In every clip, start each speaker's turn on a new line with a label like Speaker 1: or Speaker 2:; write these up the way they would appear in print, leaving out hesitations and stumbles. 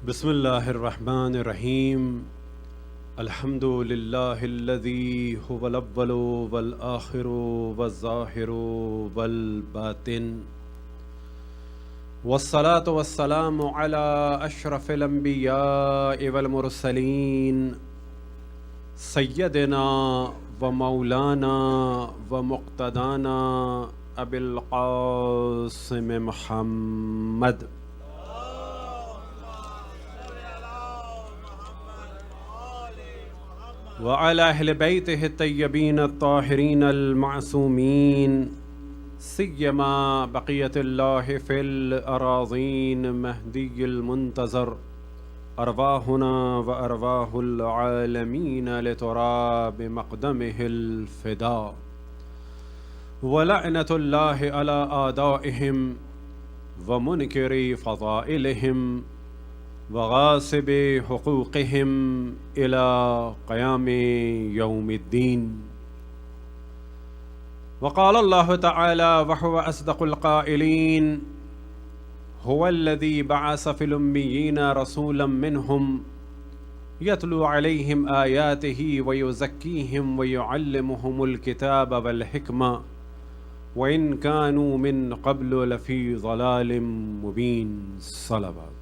Speaker 1: بسم اللہ الرحمن الرحیم الحمد للہ الذی هو الاول والآخر والظاہر والباطن والصلاة والسلام علی اشرف الانبیاء والمرسلین سیدنا و مولانا و مقتدانا ابی القاسم محمد وعلى أهل بيته الطيبين الطاهرين المعصومين سيما بقية الله في الأراضين مهدي المنتظر أرواحنا وأرواح العالمين لتراب مقدمه الفداء ولعنة الله على أعدائهم ومنكر فضائلهم وغاصب حقوقهم إلى قيام يوم الدين. وقال الله تعالى وهو أصدق القائلين هو الذي بعث في الأميين رسولا منهم يتلو عليهم آياته ويزكيهم ويعلمهم الكتاب والحكمة وإن كانوا من قبل لفي ضلال مبين. صلوات.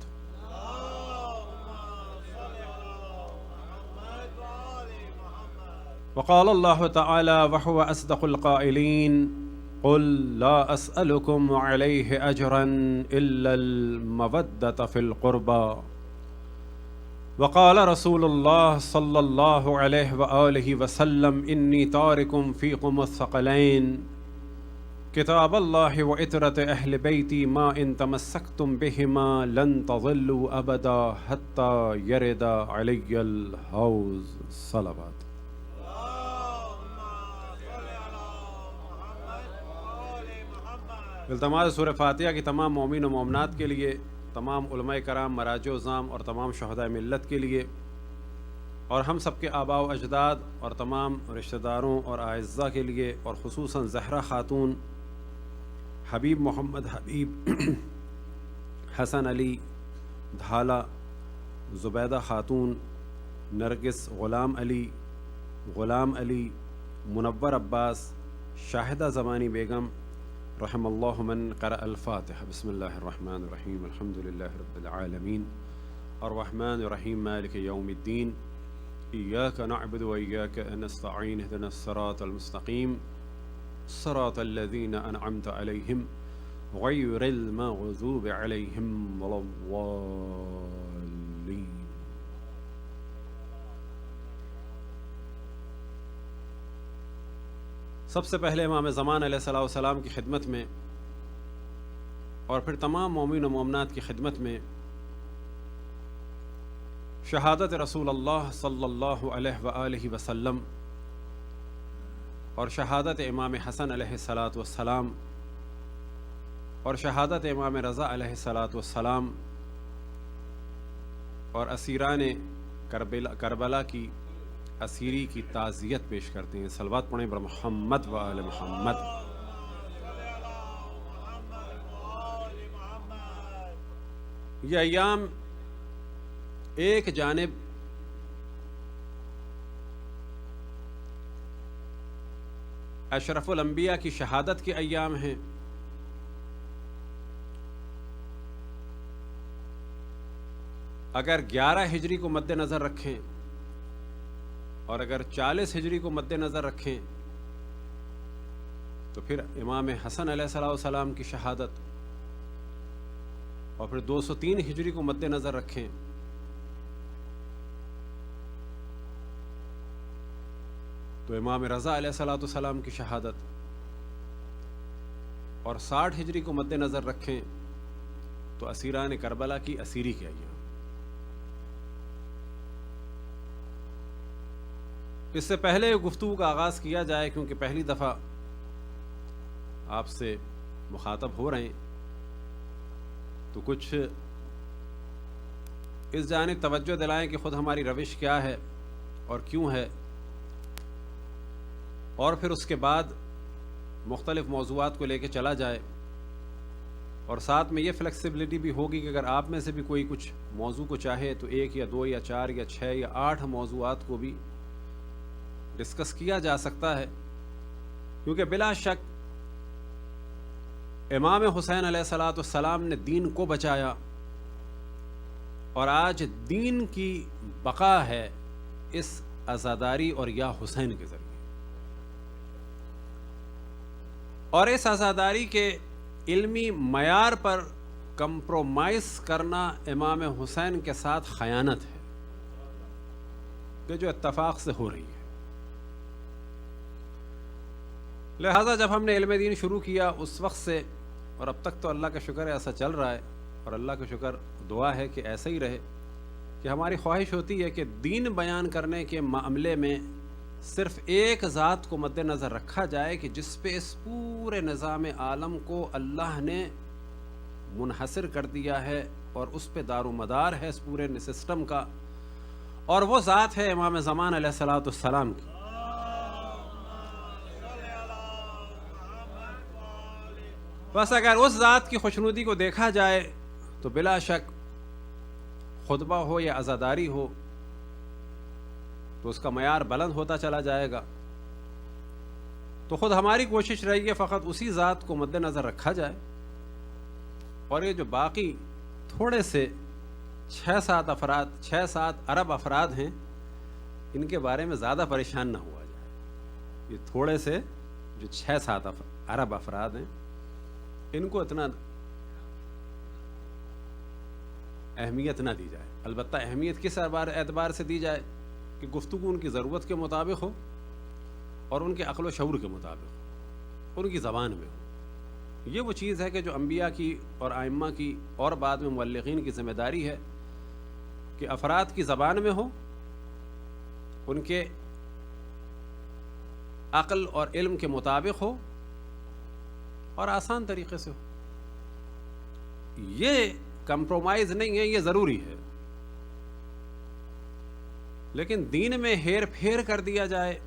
Speaker 1: وقال الله تعالى وهو أصدق القائلين قل لا أسألكم عليه أجرا إلا المودة في القربى. وقال رسول الله صلى الله عليه وآله وسلم إني تارك فيكم الثقلين كتاب الله وإترة أهل بيتي ما إن تمسكتم بهما لن تضلوا أبدا حتى يرد علي الحوض. صلوات. التماس سورہ فاتحہ کی تمام مومن و مومنات کے لیے، تمام علماء کرام، مراجع وزام اور تمام شہداء ملت کے لیے، اور ہم سب کے آباء و اجداد اور تمام رشتہ داروں اور اعزاء کے لیے، اور خصوصاً زہرا خاتون، حبیب محمد حبیب، حسن علی دھالا، زبیدہ خاتون، نرگس غلام علی، منور عباس، شاہدہ زمانی بیگم، رحم اللہ من قرأ الفاتحہ. بسم اللہ الرحمن الرحیم الحمد للہ رب العالمین الرحمن الرحیم مالک یوم الدین ایاک نعبد و ایاک نستعین اهدنا الصراط المستقیم صراط الذین انعمت علیہم غیر المغضوب علیہم ولا الضالین. سب سے پہلے امام زمان علیہ الصلوۃ والسلام کی خدمت میں اور پھر تمام مومن و مومنات کی خدمت میں شہادت رسول اللہ صلی اللہ علیہ وآلہ وسلم اور شہادت امام حسن علیہ الصلوۃ والسلام اور شہادت امام رضا علیہ الصلوۃ والسلام اور اسیران کربلا کی اسیری کی تعزیت پیش کرتے ہیں. صلوات پڑھیں بر محمد و آل محمد. یہ ایام ایک جانب اشرف الانبیاء کی شہادت کے ایام ہیں، اگر 11 ہجری کو مد نظر رکھیں اور اگر 40 ہجری کو مد نظر رکھیں تو پھر امام حسن علیہ السلام کی شہادت، اور پھر 203 ہجری کو مد نظر رکھیں تو امام رضا علیہ السلام کی شہادت، اور 60 ہجری کو مد نظر رکھیں تو اسیران کربلا کی اسیری کے ایام. اس سے پہلے گفتگو کا آغاز کیا جائے، کیونکہ پہلی دفعہ آپ سے مخاطب ہو رہے ہیں، تو کچھ اس جانب توجہ دلائیں کہ خود ہماری روش کیا ہے اور کیوں ہے، اور پھر اس کے بعد مختلف موضوعات کو لے کے چلا جائے اور ساتھ میں یہ فلیکسیبلٹی بھی ہوگی کہ اگر آپ میں سے بھی کوئی کچھ موضوع کو چاہے تو 1 یا 2 یا 4 یا 6 یا 8 موضوعات کو بھی ڈسکس کیا جا سکتا ہے، کیونکہ بلا شک امام حسین علیہ الصلوۃ والسلام نے دین کو بچایا، اور آج دین کی بقا ہے اس عزاداری اور یا حسین کے ذریعے، اور اس عزاداری کے علمی معیار پر کمپرومائز کرنا امام حسین کے ساتھ خیانت ہے کہ جو اتفاق سے ہو رہی ہے۔ لہٰذا جب ہم نے علم دین شروع کیا اس وقت سے اور اب تک تو اللہ کا شکر ہے ایسا چل رہا ہے، اور اللہ کا شکر دعا ہے کہ ایسا ہی رہے، کہ ہماری خواہش ہوتی ہے کہ دین بیان کرنے کے معاملے میں صرف ایک ذات کو مد نظر رکھا جائے کہ جس پہ اس پورے نظام عالم کو اللہ نے منحصر کر دیا ہے اور اس پہ دار و مدار ہے اس پورے سسٹم کا، اور وہ ذات ہے امام زمان علیہ الصلوۃ والسلام کی۔ بس اگر اس ذات کی خوشنودی کو دیکھا جائے تو بلا شک خطبہ ہو یا عزاداری ہو تو اس کا معیار بلند ہوتا چلا جائے گا۔ تو خود ہماری کوشش رہی ہے فقط اسی ذات کو مد نظر رکھا جائے، اور یہ جو باقی تھوڑے سے 6-7 ارب افراد ہیں ان کے بارے میں زیادہ پریشان نہ ہوا جائے۔ یہ تھوڑے سے جو 6-7 ارب افراد ہیں ان کو اتنا اہمیت نہ دی جائے، البتہ اہمیت کس اعتبار سے دی جائے کہ گفتگو ان کی ضرورت کے مطابق ہو اور ان کے عقل و شعور کے مطابق ہو، ان کی زبان میں ہو۔ یہ وہ چیز ہے کہ جو انبیاء کی اور ائمہ کی اور بعد میں مبلغین کی ذمہ داری ہے کہ افراد کی زبان میں ہو، ان کے عقل اور علم کے مطابق ہو اور آسان طریقے سے ہو۔ یہ کمپرومائز نہیں ہے، یہ ضروری ہے، لیکن دین میں ہیر پھیر کر دیا جائے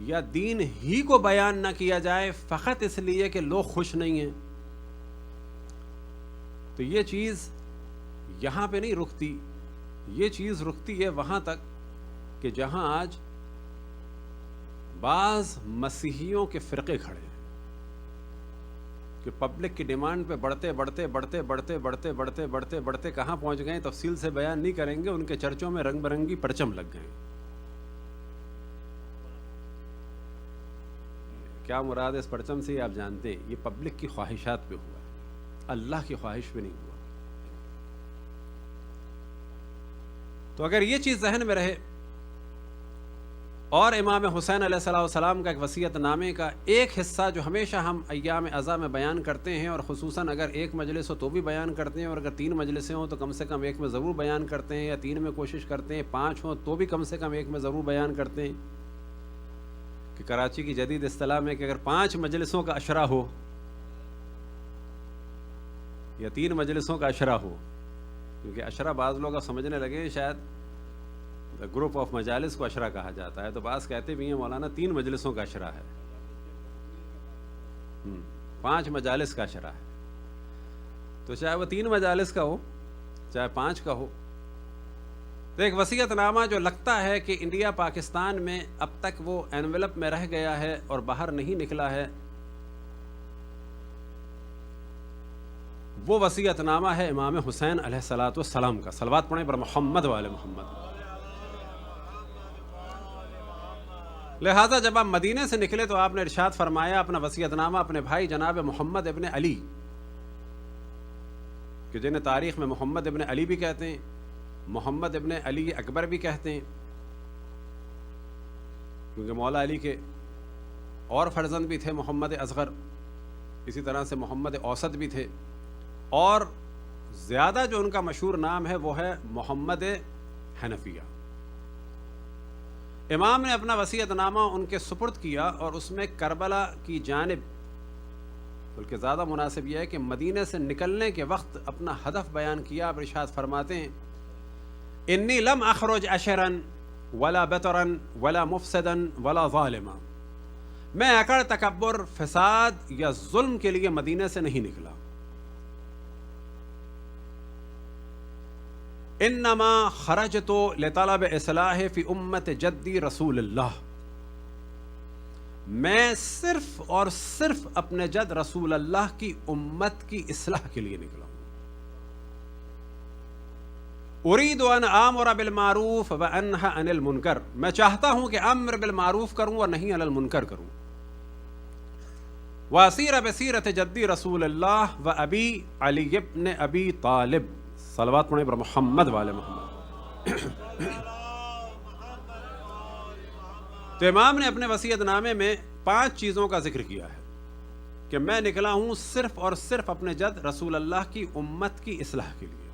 Speaker 1: یا دین ہی کو بیان نہ کیا جائے فقط اس لیے کہ لوگ خوش نہیں ہیں، تو یہ چیز یہاں پہ نہیں رکتی، یہ چیز رکتی ہے وہاں تک کہ جہاں آج بعض مسیحیوں کے فرقے کھڑے ہیں کہ پبلک کی ڈیمانڈ پہ بڑھتے کہاں پہنچ گئے تفصیل سے بیان نہیں کریں گے، ان کے چرچوں میں رنگ برنگی پرچم لگ گئے۔ کیا مراد اس پرچم سے آپ جانتے ہیں، یہ پبلک کی خواہشات پہ ہوا ہے، اللہ کی خواہش پہ نہیں ہوا۔ تو اگر یہ چیز ذہن میں رہے، اور امام حسین علیہ السلام کا ایک وصیت نامے کا ایک حصہ جو ہمیشہ ہم ایام عزا میں بیان کرتے ہیں، اور خصوصاً اگر ایک مجلس ہو تو بھی بیان کرتے ہیں، اور اگر 3 مجلسیں ہوں تو کم سے کم ایک میں ضرور بیان کرتے ہیں، یا 3 میں کوشش کرتے ہیں، 5 ہوں تو بھی کم سے کم ایک میں ضرور بیان کرتے ہیں، کہ کراچی کی جدید اصطلاح میں کہ اگر 5 مجلسوں کا عشرہ ہو یا 3 مجلسوں کا عشرہ ہو، کیونکہ عشرہ بعض لوگ سمجھنے لگے شاید گروپ آف مجالس کو عشرہ کہا جاتا ہے، تو بعض کہتے بھی ہیں مولانا 3 مجلسوں کا عشرہ ہے، 5 مجالس کا عشرہ ہے، تو چاہے وہ 3 مجالس کا ہو چاہے 5 کا ہو۔ تو ایک وصیت نامہ جو لگتا ہے کہ انڈیا پاکستان میں اب تک وہ انویلپ میں رہ گیا ہے اور باہر نہیں نکلا ہے، وہ وصیت نامہ ہے امام حسین علیہ الصلوۃ والسلام کا۔ صلوات پڑھیں پر محمد و آل محمد۔ لہٰذا جب آپ مدینے سے نکلے تو آپ نے ارشاد فرمایا اپنا وصیت نامہ اپنے بھائی جناب محمد ابن علی، کہ جنہیں تاریخ میں محمد ابن علی بھی کہتے ہیں، محمد ابن علی اکبر بھی کہتے ہیں، کیونکہ مولا علی کے اور فرزند بھی تھے محمد اصغر، اسی طرح سے محمد اوسط بھی تھے، اور زیادہ جو ان کا مشہور نام ہے وہ ہے محمد حنفیہ۔ امام نے اپنا وصیت نامہ ان کے سپرد کیا، اور اس میں کربلا کی جانب، بلکہ زیادہ مناسب یہ ہے کہ مدینے سے نکلنے کے وقت اپنا ہدف بیان کیا۔ آپ ارشاد فرماتے ہیں انی لم اخرج عشرا ولا بطرا ولا مفسدا ولا ظالما، میں اکڑ تکبر فساد یا ظلم کے لیے مدینے سے نہیں نکلا، انما خرجت لطلب اصلاح فی امت جدی رسول اللہ، میں صرف اور صرف اپنے جد رسول اللہ کی امت کی اصلاح کے لیے نکلا ہوں. اريد ان آمر بالمعروف وانہی عن المنکر، میں چاہتا ہوں کہ امر بالمعروف کروں اور نہیں عن المنکر کروں. واسیر بسیرت جدی رسول اللہ و ابی علی ابن ابی طالب، صلوات پڑھیں پر محمد والے محمد. تو امام نے اپنے وصیت نامے میں 5 چیزوں کا ذکر کیا ہے کہ میں نکلا ہوں صرف اور صرف اپنے جد رسول اللہ کی امت کی اصلاح کے لیے.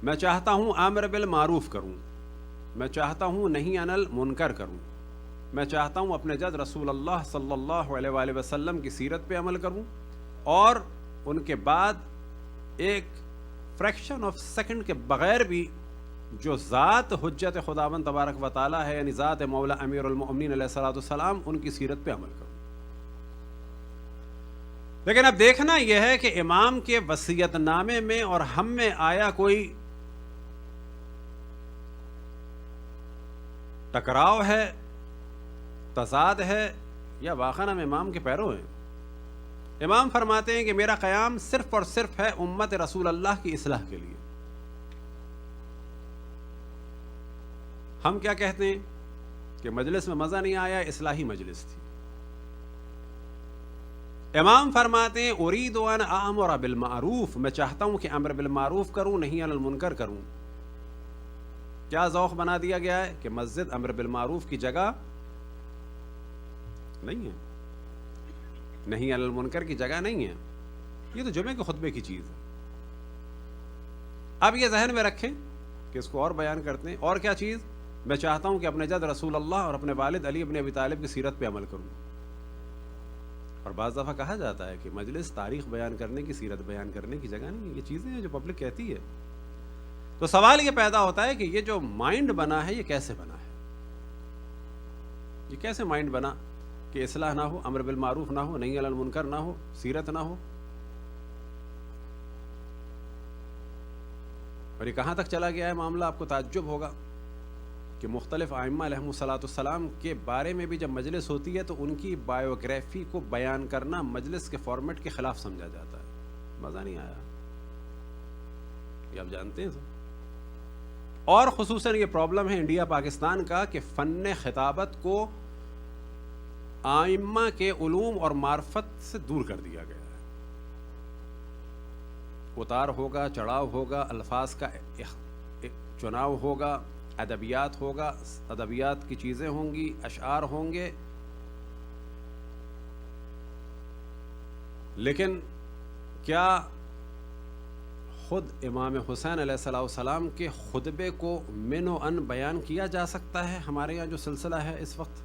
Speaker 1: میں چاہتا ہوں امر بالمعروف کروں، میں چاہتا ہوں نہیں عن المنکر کروں، میں چاہتا ہوں اپنے جد رسول اللہ صلی اللہ علیہ وآلہ وسلم کی سیرت پہ عمل کروں، اور ان کے بعد ایک فریکشن آف سیکنڈ کے بغیر بھی جو ذات حجت خداوند تبارک و تعالیٰ ہے، یعنی ذات مولا امیر المؤمنین علیہ الصلوۃ والسلام، ان کی سیرت پہ عمل کروں. لیکن اب دیکھنا یہ ہے کہ امام کے وصیت نامے میں اور ہم میں آیا کوئی ٹکراؤ ہے، تضاد ہے، یا واقعاً ہم امام کے پیرو ہیں؟ امام فرماتے ہیں کہ میرا قیام صرف اور صرف ہے امت رسول اللہ کی اصلاح کے لیے. ہم کیا کہتے ہیں کہ مجلس میں مزہ نہیں آیا، اصلاحی مجلس تھی. امام فرماتے ہیں اريد ان آمر بالمعروف، میں چاہتا ہوں کہ امر بالمعروف کروں، نہیں عن المنکر کروں. کیا ذوق بنا دیا گیا ہے کہ مسجد امر بالمعروف کی جگہ نہیں ہے، نہیں عن المنکر کی جگہ نہیں ہے. یہ تو جمعے کے خطبے کی چیز ہے. اب یہ ذہن میں رکھیں کہ اس کو اور بیان کرتے ہیں. اور کیا چیز؟ میں چاہتا ہوں کہ اپنے جد رسول اللہ اور اپنے والد علی ابن ابی طالب کی سیرت پہ عمل کروں. اور بعض دفعہ کہا جاتا ہے کہ مجلس تاریخ بیان کرنے کی، سیرت بیان کرنے کی جگہ نہیں ہے. یہ چیزیں ہیں جو پبلک کہتی ہے. تو سوال یہ پیدا ہوتا ہے کہ یہ جو مائنڈ بنا ہے یہ کیسے بنا ہے؟ یہ کیسے مائنڈ بنا کہ اصلاح نہ ہو، امر بالمعروف نہ ہو، نہیں علی المنکر نہ ہو، سیرت نہ ہو؟ اور یہ کہاں تک چلا گیا ہے معاملہ؟ آپ کو تعجب ہوگا کہ مختلف ائمہ علیہم الصلوۃ والسلام کے بارے میں بھی جب مجلس ہوتی ہے تو ان کی بایوگرافی کو بیان کرنا مجلس کے فارمیٹ کے خلاف سمجھا جاتا ہے. مزہ نہیں آیا، یہ آپ جانتے ہیں. اور خصوصاً یہ پرابلم ہے انڈیا پاکستان کا کہ فن خطابت کو ائمہ کے علوم اور معرفت سے دور کر دیا گیا ہے. اتار ہوگا، چڑھاؤ ہوگا، الفاظ کا چناؤ ہوگا، ادبیات ہوگا، ادبیات کی چیزیں ہوں گی، اشعار ہوں گے. لیکن کیا خود امام حسین علیہ السلام کے خطبے کو من و ان بیان کیا جا سکتا ہے ہمارے یہاں جو سلسلہ ہے اس وقت؟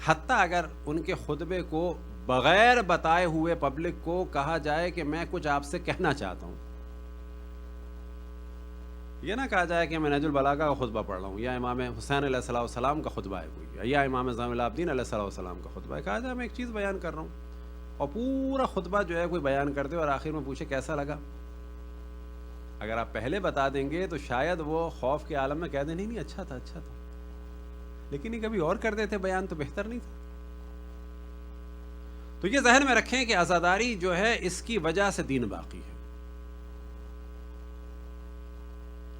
Speaker 1: حتیٰ اگر ان کے خطبے کو بغیر بتائے ہوئے پبلک کو کہا جائے کہ میں کچھ آپ سے کہنا چاہتا ہوں، یہ نہ کہا جائے کہ میں نہج البلاغہ کا خطبہ پڑھ رہا ہوں، یا امام حسین علیہ السلام کا خطبہ ہے کوئی، یا امام زین العابدین علیہ السلام کا خطبہ ہے، کہا جائے میں ایک چیز بیان کر رہا ہوں، اور پورا خطبہ جو ہے کوئی بیان کر دے اور آخر میں پوچھے کیسا لگا. اگر آپ پہلے بتا دیں گے تو شاید وہ خوف کے عالم میں کہہ دیں نہیں اچھا تھا اچھا تھا، لیکن یہ کبھی اور کر دیتے بیان تو بہتر نہیں تھا. تو یہ ذہن میں رکھیں کہ عزاداری جو ہے اس کی وجہ سے دین باقی ہے.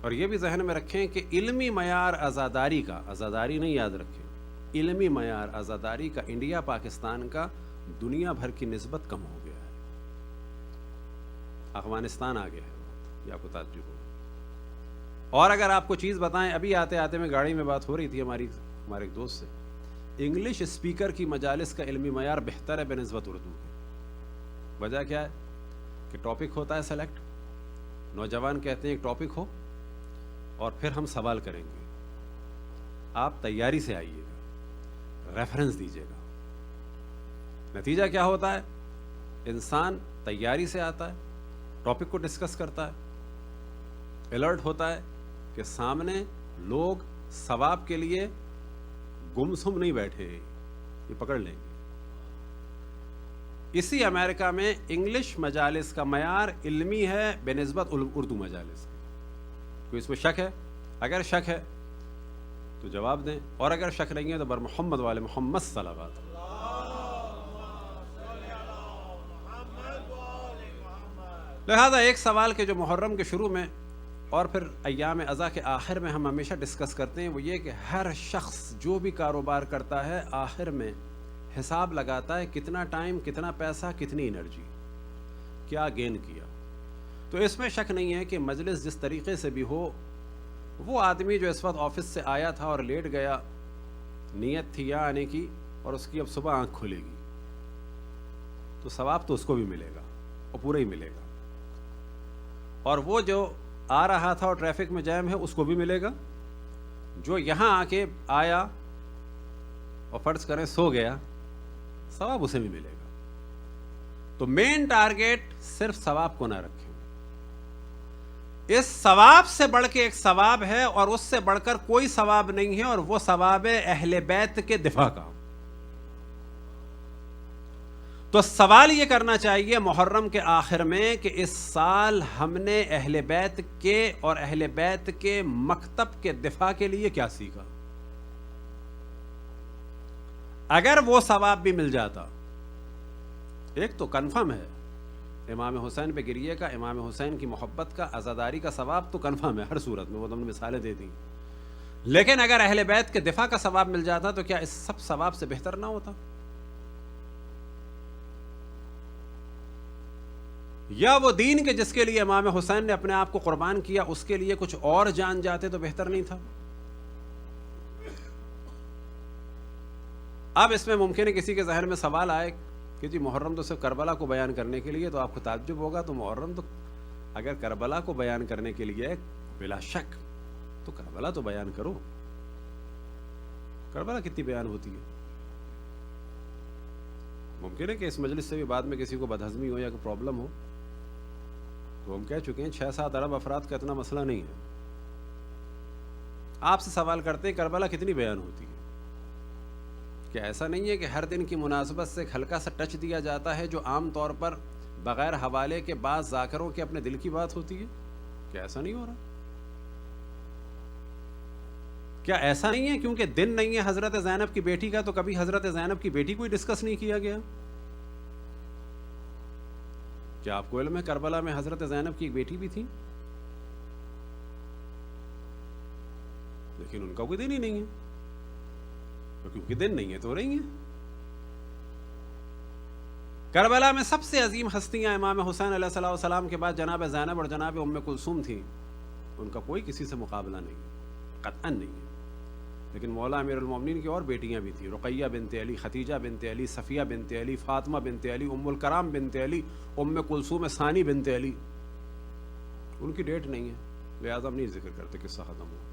Speaker 1: اور یہ بھی ذہن میں رکھیں کہ علمی معیار عزاداری کا، عزاداری نہیں یاد رکھیں، علمی معیار عزاداری کا انڈیا پاکستان کا دنیا بھر کی نسبت کم ہو گیا ہے. افغانستان آگے ہے، یہ آپ کو تعجب ہوگا. اور اگر آپ کو چیز بتائیں، ابھی آتے آتے میں گاڑی میں بات ہو رہی تھی ہمارے ایک دوست سے، انگلش اسپیکر کی مجالس کا علمی معیار بہتر ہے بنسبت اردو کے. وجہ کیا ہے کہ ٹاپک ہوتا ہے سلیکٹ، نوجوان کہتے ہیں ایک ٹاپک ہو اور پھر ہم سوال کریں گے، آپ تیاری سے آئیے گا، ریفرنس دیجیے گا. نتیجہ کیا ہوتا ہے؟ انسان تیاری سے آتا ہے، ٹاپک کو ڈسکس کرتا ہے، الرٹ ہوتا ہے کہ سامنے لوگ ثواب کے لیے گمسم نہیں بیٹھے، یہ پکڑ لیں گے. اسی امریکہ میں انگلش مجالس کا معیار علمی ہے بنسبت اردو مجالس کے. کوئی اس میں شک ہے؟ اگر شک ہے تو جواب دیں, اور اگر شک نہیں ہے تو بر محمد والے محمد صلوات. لہذا ایک سوال کے جو محرم کے شروع میں اور پھر ایام اضحیٰ کے آخر میں ہم ہمیشہ ڈسکس کرتے ہیں وہ یہ کہ ہر شخص جو بھی کاروبار کرتا ہے آخر میں حساب لگاتا ہے کتنا ٹائم, کتنا پیسہ, کتنی انرجی, کیا گین کیا. تو اس میں شک نہیں ہے کہ مجلس جس طریقے سے بھی ہو, وہ آدمی جو اس وقت آفس سے آیا تھا اور لیٹ گیا, نیت تھی یہاں آنے کی اور اس کی اب صبح آنکھ کھلے گی, تو ثواب تو اس کو بھی ملے گا اور پورا ہی ملے گا. اور وہ جو آ رہا تھا اور ٹریفک میں جیم ہے اس کو بھی ملے گا. جو یہاں آ کے آیا اور فرض کریں سو گیا, ثواب اسے بھی ملے گا. تو مین ٹارگیٹ صرف ثواب کو نہ رکھیں. اس ثواب سے بڑھ کے ایک ثواب ہے اور اس سے بڑھ کر کوئی ثواب نہیں ہے, اور وہ ثواب ہے اہل بیت کے دفاع کا. تو سوال یہ کرنا چاہیے محرم کے آخر میں کہ اس سال ہم نے اہل بیت کے اور اہل بیت کے مکتب کے دفاع کے لیے کیا سیکھا. اگر وہ ثواب بھی مل جاتا, ایک تو کنفرم ہے امام حسین پہ گریے کا, امام حسین کی محبت کا, عزاداری کا ثواب تو کنفرم ہے ہر صورت میں, وہ تم نے مثالیں دے دیں. لیکن اگر اہل بیت کے دفاع کا ثواب مل جاتا تو کیا اس سب ثواب سے بہتر نہ ہوتا؟ یا وہ دین کے جس کے لیے امام حسین نے اپنے آپ کو قربان کیا اس کے لیے کچھ اور جان جاتے تو بہتر نہیں تھا؟ اب اس میں ممکن ہے کسی کے ذہن میں سوال آئے کہ جی محرم تو صرف کربلا کو بیان کرنے کے لیے, تو آپ کو تعجب ہوگا تو محرم تو اگر کربلا کو بیان کرنے کے لیے بلا شک تو کربلا تو بیان کرو. کربلا کتنی بیان ہوتی ہے؟ ممکن ہے کہ اس مجلس سے بھی بعد میں کسی کو بدہضمی ہو یا کوئی پرابلم ہو, تو ہم کہہ چکے ہیں 6-7 ارب افراد کا اتنا مسئلہ نہیں ہے. آپ سے سوال کرتے ہیں کربلا کتنی بیان ہوتی ہے؟ کہ ایسا نہیں ہے کہ ہر دن کی مناسبت سے ایک ہلکا سا ٹچ دیا جاتا ہے جو عام طور پر بغیر حوالے کے بعض ذاکروں کے اپنے دل کی بات ہوتی ہے؟ کیا ایسا نہیں ہو رہا؟ کیا ایسا نہیں ہے کیونکہ دن نہیں ہے حضرت زینب کی بیٹی کا تو کبھی حضرت زینب کی بیٹی کو ہی ڈسکس نہیں کیا گیا؟ کیا آپ کو علم ہے کربلا میں حضرت زینب کی ایک بیٹی بھی تھی, لیکن ان کا کوئی دن ہی نہیں ہے, کیونکہ دن نہیں ہے تو رہی ہیں. کربلا میں سب سے عظیم ہستیاں امام حسین علیہ الصلوۃ والسلام کے بعد جناب زینب اور جناب ام کلثوم تھیں. ان کا کوئی کسی سے مقابلہ نہیں, قطعاً نہیں ہے. لیکن مولا امیر المومنین کی اور بیٹیاں بھی تھیں, رقیہ بنت علی, ختیجہ بنت علی, صفیہ بنت علی, فاطمہ بنت علی, ام الکرام بنت علی, ام کلثوم ثانی بنت علی. ان کی ڈیٹ نہیں ہے, لہٰذا ہم نہیں ذکر کرتے قصہ ختم ہو.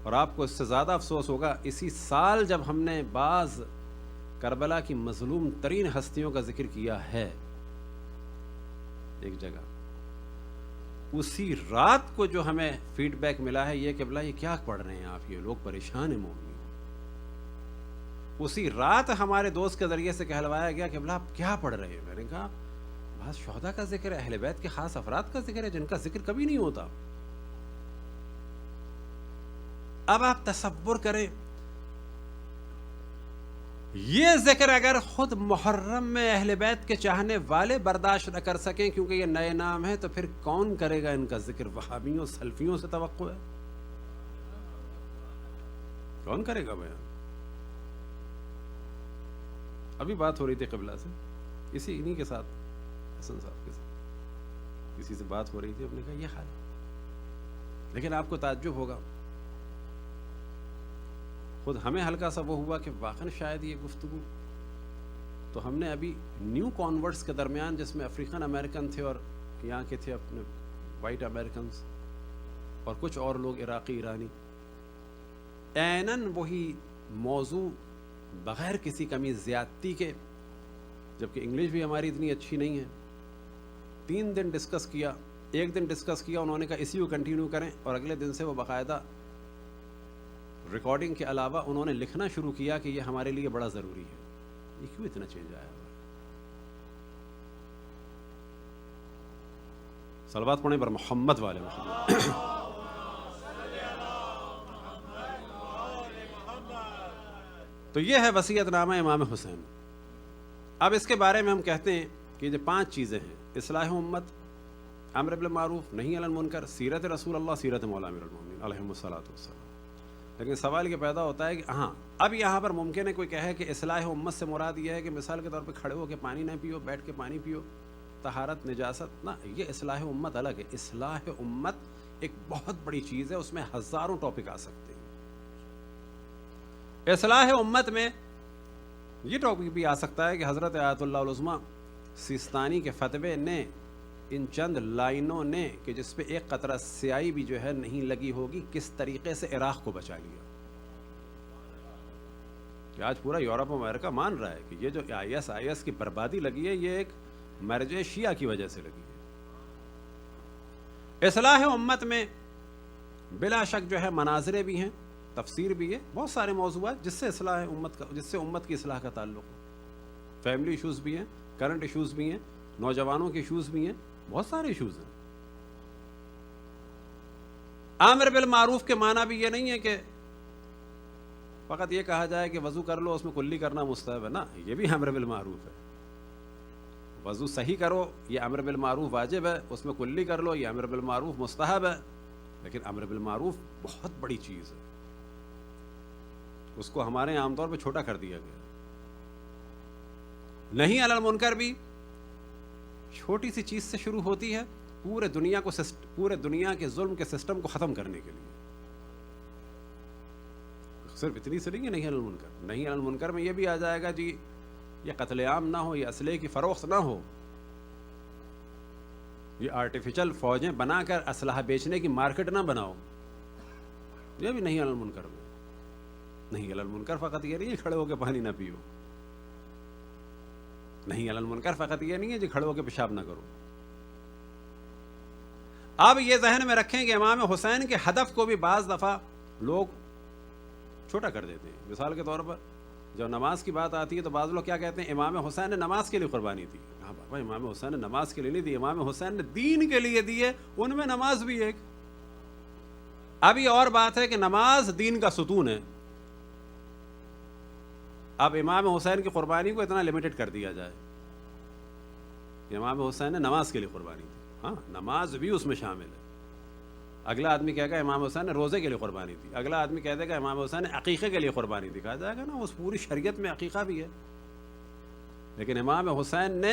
Speaker 1: اور آپ کو اس سے زیادہ افسوس ہوگا اسی سال جب ہم نے بعض کربلا کی مظلوم ترین ہستیوں کا ذکر کیا ہے ایک جگہ, اسی رات کو جو ہمیں فیڈ بیک ملا ہے یہ کہ بلا یہ کیا پڑھ رہے ہیں آپ, یہ لوگ پریشان ہیں مومنین. اسی رات ہمارے دوست کے ذریعے سے کہلوایا گیا کہ بلا آپ کیا پڑھ رہے ہیں. میں نے کہا بس شہداء کا ذکر ہے, اہل بیت کے خاص افراد کا ذکر ہے جن کا ذکر کبھی نہیں ہوتا. اب آپ تصور کریں یہ ذکر اگر خود محرم میں اہل بیت کے چاہنے والے برداشت نہ کر سکیں کیونکہ یہ نئے نام ہے, تو پھر کون کرے گا ان کا ذکر؟ وہابیوں سلفیوں سے توقع ہے, کون کرے گا بیان؟ ابھی بات ہو رہی تھی قبلہ سے, انہی کے ساتھ, حسن صاحب کے ساتھ کسی سے بات ہو رہی تھی, اپنے کہا یہ حال. لیکن آپ کو تعجب ہوگا, خود ہمیں ہلکا سا وہ ہوا کہ واقعا شاید یہ گفتگو تو ہم نے ابھی نیو کانورٹس کے درمیان جس میں افریقن امریکن تھے اور یہاں کے تھے اپنے وائٹ امریکنز اور کچھ اور لوگ عراقی ایرانی, عیناً وہی موضوع بغیر کسی کمی زیادتی کے, جبکہ انگلش بھی ہماری اتنی اچھی نہیں ہے, 3 دن ڈسکس کیا. ایک دن ڈسکس کیا, انہوں نے کہا اسی کو کنٹینیو کریں, اور اگلے دن سے وہ باقاعدہ ریکارڈنگ کے علاوہ انہوں نے لکھنا شروع کیا کہ یہ ہمارے لیے بڑا ضروری ہے. یہ کیوں اتنا چینج آیا ہوا ہے؟ صلوات پڑھیں پر محمد والے محمد. تو یہ ہے وصیت نامہ امام حسین. اب اس کے بارے میں ہم کہتے ہیں کہ یہ 5 چیزیں ہیں: اصلاح امت، امر بالمعروف، نہی عن المنکر، سیرت رسول اللہ، سیرت مولا امیر المومنین علیہ الصلوۃ والسلام. لیکن سوال یہ پیدا ہوتا ہے کہ اب یہاں پر ممکن ہے کوئی کہے کہ اصلاح امت سے مراد یہ ہے کہ مثال کے طور پہ کھڑے ہو کے پانی نہ پیو، بیٹھ کے پانی پیو، طہارت، نجاست. نہ، یہ اصلاح امت الگ ہے. اصلاح امت ایک بہت بڑی چیز ہے، اس میں ہزاروں ٹاپک آ سکتے ہیں. اصلاح امت میں یہ ٹاپک بھی آ سکتا ہے کہ حضرت آیت اللہ العظمیٰ سیستانی کے فتوے نے ان چند لائنوں نے کہ جس پہ ایک قطرہ سیاہی بھی جو ہے نہیں لگی ہوگی، کس طریقے سے عراق کو بچا لیا. کہ آج پورا یورپ امریکہ مان رہا ہے کہ یہ جو IS کی بربادی لگی ہے یہ ایک مرج شیعہ کی وجہ سے لگی ہے. اصلاح امت میں بلا شک جو ہے مناظرے بھی ہیں، تفسیر بھی ہے، بہت سارے موضوعات جس سے امت کی اصلاح کا تعلق ہے. فیملی ایشوز بھی ہیں، کرنٹ ایشوز بھی ہیں، نوجوانوں کے ایشوز بھی ہیں، بہت سارے ایشوز ہیں. امر بالمعروف کے معنی بھی یہ نہیں ہے کہ فقط یہ کہا جائے کہ وضو کر لو، اس میں کلی کرنا مستحب ہے. نا، یہ بھی امر بالمعروف ہے. وضو صحیح کرو، یہ امر بالمعروف واجب ہے. اس میں کلی کر لو، یہ امر بالمعروف مستحب ہے. لیکن امر بالمعروف بہت بڑی چیز ہے، اس کو ہمارے یہاں عام طور پہ چھوٹا کر دیا گیا. نہی عن المنکر بھی چھوٹی سی چیز سے شروع ہوتی ہے، پورے دنیا کے ظلم کے سسٹم کو ختم کرنے کے لیے. صرف اتنی سے نہیں ہے نہی عن المنکر. نہی عن المنکر میں یہ بھی آ جائے گا جی یہ قتل عام نہ ہو، یہ اسلحے کی فروخت نہ ہو، یہ آرٹیفیشل فوجیں بنا کر اسلحہ بیچنے کی مارکیٹ نہ بناؤ. یہ بھی نہی عن المنکر میں. نہی عن المنکر فقط یہ نہیں ہے کھڑے ہو کے پانی نہ پیو. نہی عن المنکر فقط یہ نہیں ہے جی کھڑے ہو کے پیشاب نہ کرو. اب یہ ذہن میں رکھیں کہ امام حسین کے ہدف کو بھی بعض دفعہ لوگ چھوٹا کر دیتے ہیں. مثال کے طور پر جب نماز کی بات آتی ہے تو بعض لوگ کیا کہتے ہیں، امام حسین نے نماز کے لیے قربانی دی. ہاں بابا، امام حسین نے نماز کے لیے نہیں دی، امام حسین نے دین کے لیے دی ہے، ان میں نماز بھی ایک. اب یہ اور بات ہے کہ نماز دین کا ستون ہے. اب امام حسین کی قربانی کو اتنا لمیٹڈ کر دیا جائے کہ امام حسین نے نماز کے لیے قربانی دی. ہاں، نماز بھی اس میں شامل ہے. اگلا آدمی کہے گا امام حسین نے روزے کے لیے قربانی دی، اگلا آدمی کہہ دے گا امام حسین نے عقیقے کے لیے قربانی دی. کہا جائے گا نا اس پوری شریعت میں عقیقہ بھی ہے. لیکن امام حسین نے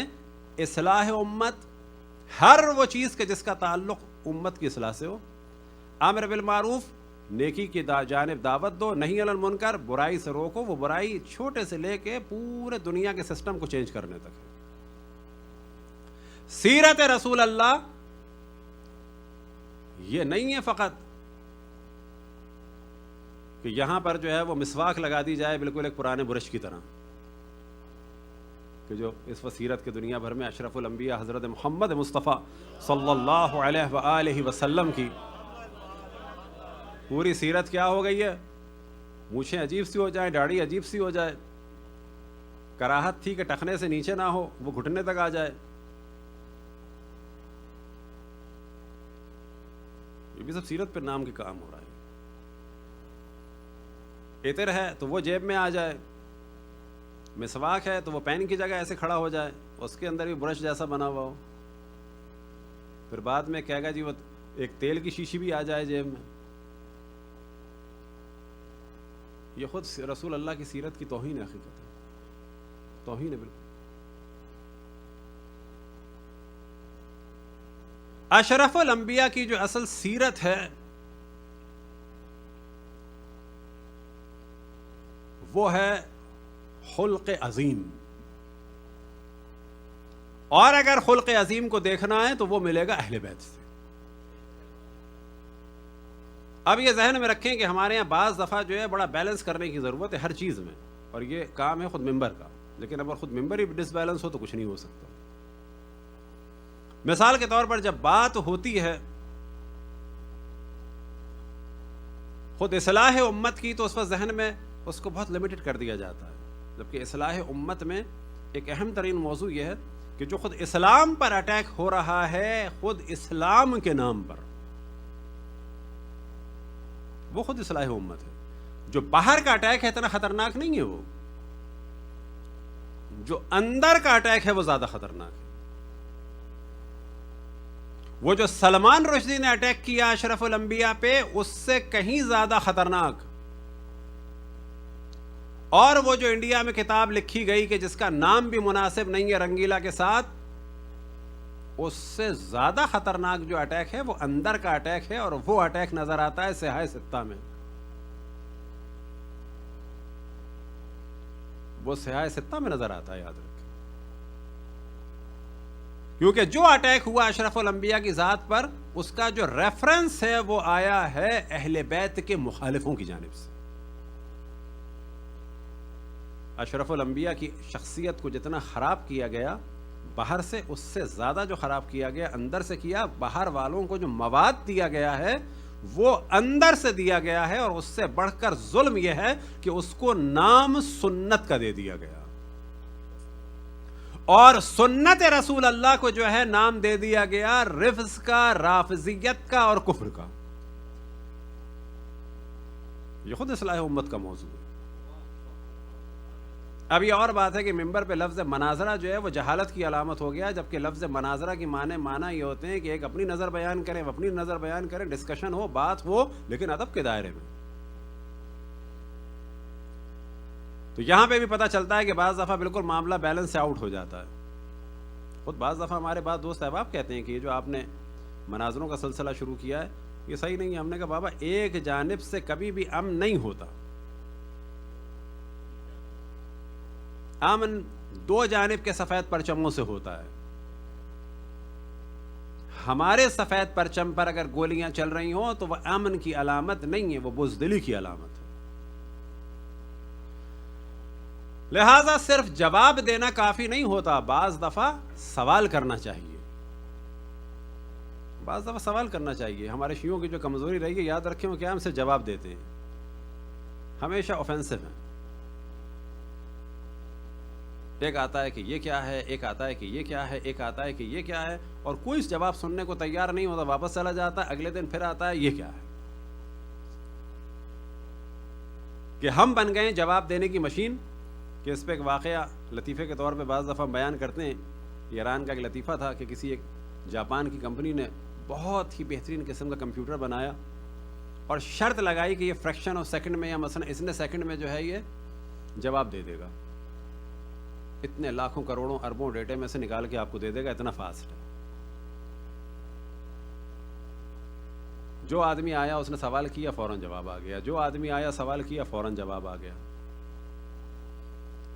Speaker 1: اصلاح امت، ہر وہ چیز کے جس کا تعلق امت کی اصلاح سے ہو، امر بالمعروف، نیکی کی جانب دعوت دو، نہی عن المنکر، برائی سے روکو، وہ برائی چھوٹے سے لے کے پورے دنیا کے سسٹم کو چینج کرنے تک ہے. سیرت رسول اللہ یہ نہیں ہے فقط کہ یہاں پر جو ہے وہ مسواک لگا دی جائے بالکل ایک پرانے برش کی طرح، کہ جو اس وقت سیرت کے دنیا بھر میں اشرف الانبیاء حضرت محمد مصطفیٰ صلی اللہ علیہ وآلہ وسلم کی پوری سیرت کیا ہو گئی ہے، مونچھیں عجیب سی ہو جائیں، داڑھی عجیب سی ہو جائے، کراہت تھی کہ ٹخنے سے نیچے نہ ہو، وہ گھٹنے تک آ جائے. یہ بھی سب سیرت پہ نام کے کام ہو رہا ہے. عطر ہے تو وہ جیب میں آ جائے، مسواک ہے تو وہ پین کی جگہ ایسے کھڑا ہو جائے، اس کے اندر بھی برش جیسا بنا ہوا ہو. پھر بعد میں کہے گا جی وہ ایک تیل کی شیشی بھی آ جائے جیب میں. یہ خود رسول اللہ کی سیرت کی توہین ہے، حقیقت ہے، توہین ہے بالکل. اشرف الانبیاء کی جو اصل سیرت ہے وہ ہے خلق عظیم، اور اگر خلق عظیم کو دیکھنا ہے تو وہ ملے گا اہل بیت سے. اب یہ ذہن میں رکھیں کہ ہمارے یہاں بعض دفعہ جو ہے بڑا بیلنس کرنے کی ضرورت ہے ہر چیز میں، اور یہ کام ہے خود ممبر کا. لیکن اگر خود ممبر ہی ڈس بیلنس ہو تو کچھ نہیں ہو سکتا. مثال کے طور پر جب بات ہوتی ہے خود اصلاح امت کی تو اس وقت ذہن میں اس کو بہت لمیٹڈ کر دیا جاتا ہے جبکہ اصلاح امت میں ایک اہم ترین موضوع یہ ہے کہ جو خود اسلام پر اٹیک ہو رہا ہے خود اسلام کے نام پر، وہ خود اصلاح امت ہے. جو باہر کا اٹیک ہے اتنا خطرناک نہیں ہے، وہ جو اندر کا اٹیک ہے وہ زیادہ خطرناک ہے. وہ جو سلمان رشدی نے اٹیک کیا اشرف الانبیاء پہ اس سے کہیں زیادہ خطرناک، اور وہ جو انڈیا میں کتاب لکھی گئی کہ جس کا نام بھی مناسب نہیں ہے رنگیلا کے ساتھ، اس سے زیادہ خطرناک جو اٹیک ہے وہ اندر کا اٹیک ہے، اور وہ اٹیک نظر آتا ہے سیاہ ستہ میں. وہ سیاہ ستہ میں نظر آتا ہے، یاد رکھیں. کیونکہ جو اٹیک ہوا اشرف الانبیاء کی ذات پر اس کا جو ریفرنس ہے وہ آیا ہے اہل بیت کے مخالفوں کی جانب سے. اشرف الانبیاء کی شخصیت کو جتنا خراب کیا گیا باہر سے، اس سے زیادہ جو خراب کیا گیا اندر سے کیا. باہر والوں کو جو مواد دیا گیا ہے وہ اندر سے دیا گیا ہے، اور اس سے بڑھ کر ظلم یہ ہے کہ اس کو نام سنت کا دے دیا گیا، اور سنت رسول اللہ کو جو ہے نام دے دیا گیا رفض کا، رافضیت کا اور کفر کا. یہ خود اصلاح امت کا موضوع ہے. اب یہ اور بات ہے کہ ممبر پہ لفظ مناظرہ جو ہے وہ جہالت کی علامت ہو گیا، جبکہ لفظ مناظرہ کی معنی یہ ہوتے ہیں کہ ایک اپنی نظر بیان کریں، اپنی نظر بیان کریں، ڈسکشن ہو، بات ہو، لیکن ادب کے دائرے میں. تو یہاں پہ بھی پتہ چلتا ہے کہ بعض دفعہ بالکل معاملہ بیلنس سے آؤٹ ہو جاتا ہے. خود بعض دفعہ ہمارے بعض دوست احباب کہتے ہیں کہ یہ جو آپ نے مناظروں کا سلسلہ شروع کیا ہے یہ صحیح نہیں ہے. ہم نے کہا بابا ایک جانب سے کبھی بھی امن نہیں ہوتا، امن دو جانب کے سفید پرچموں سے ہوتا ہے. ہمارے سفید پرچم پر اگر گولیاں چل رہی ہوں تو وہ امن کی علامت نہیں ہے، وہ بزدلی کی علامت ہے. لہذا صرف جواب دینا کافی نہیں ہوتا، بعض دفعہ سوال کرنا چاہیے، بعض دفعہ سوال کرنا چاہیے. ہمارے شیعوں کی جو کمزوری رہی ہے یاد رکھیں وہ کیا ہم سے جواب دیتے ہیں، ہمیشہ اوفینسو ہیں. ایک آتا ہے کہ یہ کیا ہے، ایک آتا ہے کہ یہ کیا ہے، ایک آتا ہے کہ یہ کیا ہے، اور کوئی جواب سننے کو تیار نہیں ہوتا، واپس چلا جاتا ہے. اگلے دن پھر آتا ہے یہ کیا ہے، کہ ہم بن گئے جواب دینے کی مشین. کہ اس پہ ایک واقعہ لطیفے کے طور پہ بعض دفعہ بیان کرتے ہیں. ایران کا ایک لطیفہ تھا کہ کسی ایک جاپان کی کمپنی نے بہت ہی بہترین قسم کا کمپیوٹر بنایا اور شرط لگائی کہ یہ فریکشن آف سیکنڈ میں یا مثلا اتنے سیکنڈ میں جو ہے یہ جواب دے دے گا، اتنے لاکھوں کروڑوں اربوں ڈیٹے میں سے نکال کے آپ کو دے دے گا، اتنا فاسٹ ہے. جو آدمی آیا اس نے سوال کیا فوراً جواب آ گیا، جو آدمی آیا سوال کیا فوراً جواب آ گیا.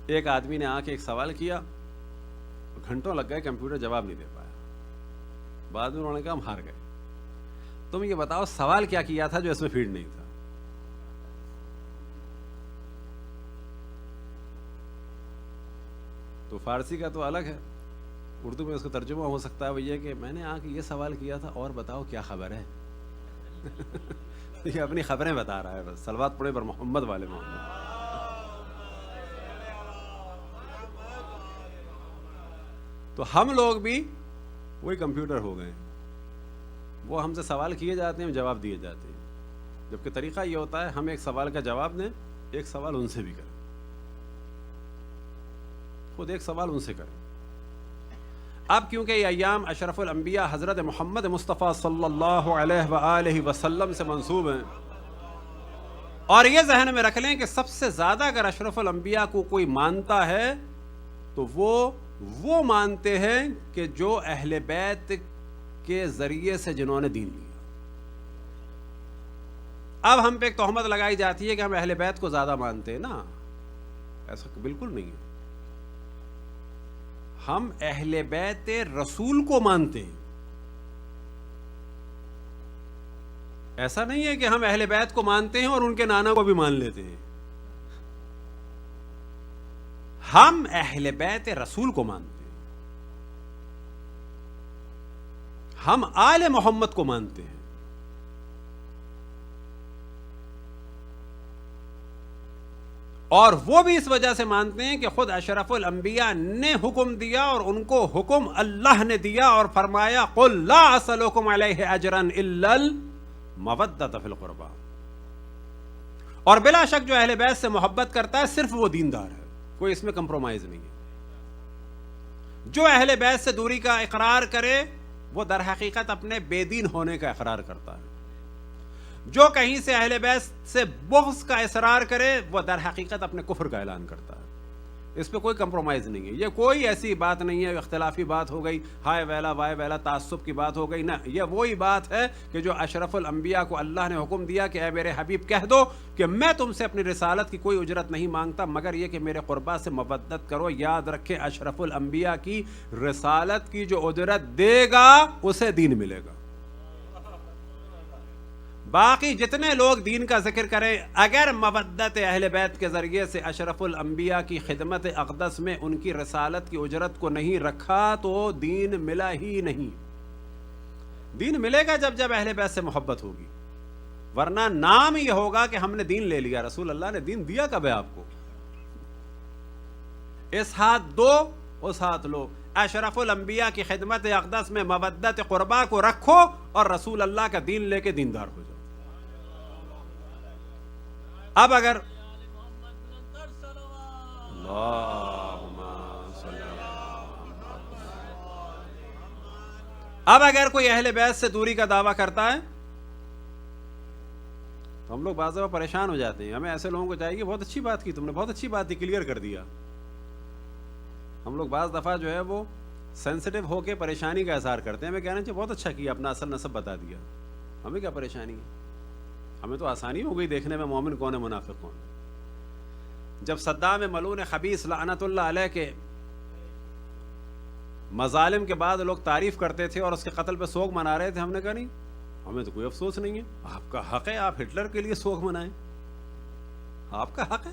Speaker 1: ایک آدمی نے آ کے ایک سوال کیا، گھنٹوں لگ گئے، کمپیوٹر جواب نہیں دے پایا. بعد میں انہوں نے کہا ہم ہار گئے. تم یہ بتاؤ سوال کیا کیا تھا جو اس میں فیڈ نہیں تھا. تو فارسی کا تو الگ ہے، اردو میں اس کا ترجمہ ہو سکتا ہے وہ یہ کہ میں نے آ کے یہ سوال کیا تھا اور بتاؤ کیا خبر ہے. یہ اپنی خبریں بتا رہا ہے بس. صلوات پڑھے پر محمد والے محمد. تو ہم لوگ بھی وہی کمپیوٹر ہو گئے، وہ ہم سے سوال کیے جاتے ہیں، ہم جواب دیے جاتے ہیں. جبکہ طریقہ یہ ہوتا ہے ہم ایک سوال کا جواب دیں، ایک سوال ان سے بھی کریں، خود ایک سوال ان سے کریں. اب کیونکہ یہ ایام اشرف الانبیاء حضرت محمد مصطفیٰ صلی اللہ علیہ وآلہ وسلم سے منسوب ہیں، اور یہ ذہن میں رکھ لیں کہ سب سے زیادہ اگر اشرف الانبیاء کو کوئی مانتا ہے تو وہ مانتے ہیں کہ جو اہل بیت کے ذریعے سے جنہوں نے دین لیا. اب ہم پہ ایک تہمت لگائی جاتی ہے کہ ہم اہل بیت کو زیادہ مانتے ہیں. نا، ایسا بالکل نہیں ہے. ہم اہل بیت رسول کو مانتے ہیں. ایسا نہیں ہے کہ ہم اہل بیت کو مانتے ہیں اور ان کے نانا کو بھی مان لیتے ہیں. ہم اہل بیت رسول کو مانتے ہیں، ہم آل محمد کو مانتے ہیں. اور وہ بھی اس وجہ سے مانتے ہیں کہ خود اشرف الانبیاء نے حکم دیا اور ان کو حکم اللہ نے دیا اور فرمایا قل لا اسألکم علیہ اجرا الا المودۃ فی القربى. اور بلا شک جو اہل بیت سے محبت کرتا ہے صرف وہ دیندار ہے, کوئی اس میں کمپرومائز نہیں ہے. جو اہل بیت سے دوری کا اقرار کرے وہ در حقیقت اپنے بے دین ہونے کا اقرار کرتا ہے. جو کہیں سے اہل بیت سے بغض کا اصرار کرے وہ در حقیقت اپنے کفر کا اعلان کرتا ہے. اس پہ کوئی کمپرومائز نہیں ہے. یہ کوئی ایسی بات نہیں ہے اختلافی بات ہو گئی, ہائے ویلا وائے ویلا تعصب کی بات ہو گئی, نہ, یہ وہی بات ہے کہ جو اشرف الانبیاء کو اللہ نے حکم دیا کہ اے میرے حبیب کہہ دو کہ میں تم سے اپنی رسالت کی کوئی اجرت نہیں مانگتا مگر یہ کہ میرے قربا سے مودت کرو. یاد رکھے اشرف الانبیاء کی رسالت کی جو اجرت دے گا اسے دین ملے گا. باقی جتنے لوگ دین کا ذکر کریں اگر مودت اہل بیت کے ذریعے سے اشرف الانبیاء کی خدمت اقدس میں ان کی رسالت کی اجرت کو نہیں رکھا تو دین ملا ہی نہیں. دین ملے گا جب اہل بیت سے محبت ہوگی, ورنہ نام یہ ہوگا کہ ہم نے دین لے لیا. رسول اللہ نے دین دیا کب ہے آپ کو؟ اس ہاتھ دو اس ہاتھ لو. اشرف الانبیاء کی خدمت اقدس میں مودت قربا کو رکھو اور رسول اللہ کا دین لے کے دیندار ہو جاؤ. اب اگر کوئی اہل بیت سے دوری کا دعویٰ کرتا ہے تو ہم لوگ بعض دفعہ پریشان ہو جاتے ہیں. ہمیں ایسے لوگوں کو چاہیے کہ بہت اچھی بات کی تم نے, بہت اچھی بات تھی, کلیئر کر دیا. ہم لوگ بعض دفعہ جو ہے وہ سینسٹیو ہو کے پریشانی کا اظہار کرتے ہیں. ہمیں کہنا چاہیے بہت اچھا کیا, اپنا اصل نسب بتا دیا. ہمیں کیا پریشانی ہے؟ ہمیں تو آسانی ہو گئی دیکھنے میں مومن کون ہے منافق کون ہے. جب صدام ملعون خبیث لعنت اللہ علیہ کے مظالم کے بعد لوگ تعریف کرتے تھے اور اس کے قتل پہ سوگ منا رہے تھے, ہم نے کہا نہیں, ہمیں تو کوئی افسوس نہیں ہے. آپ کا حق ہے, آپ ہٹلر کے لیے سوگ منائیں, آپ کا حق ہے,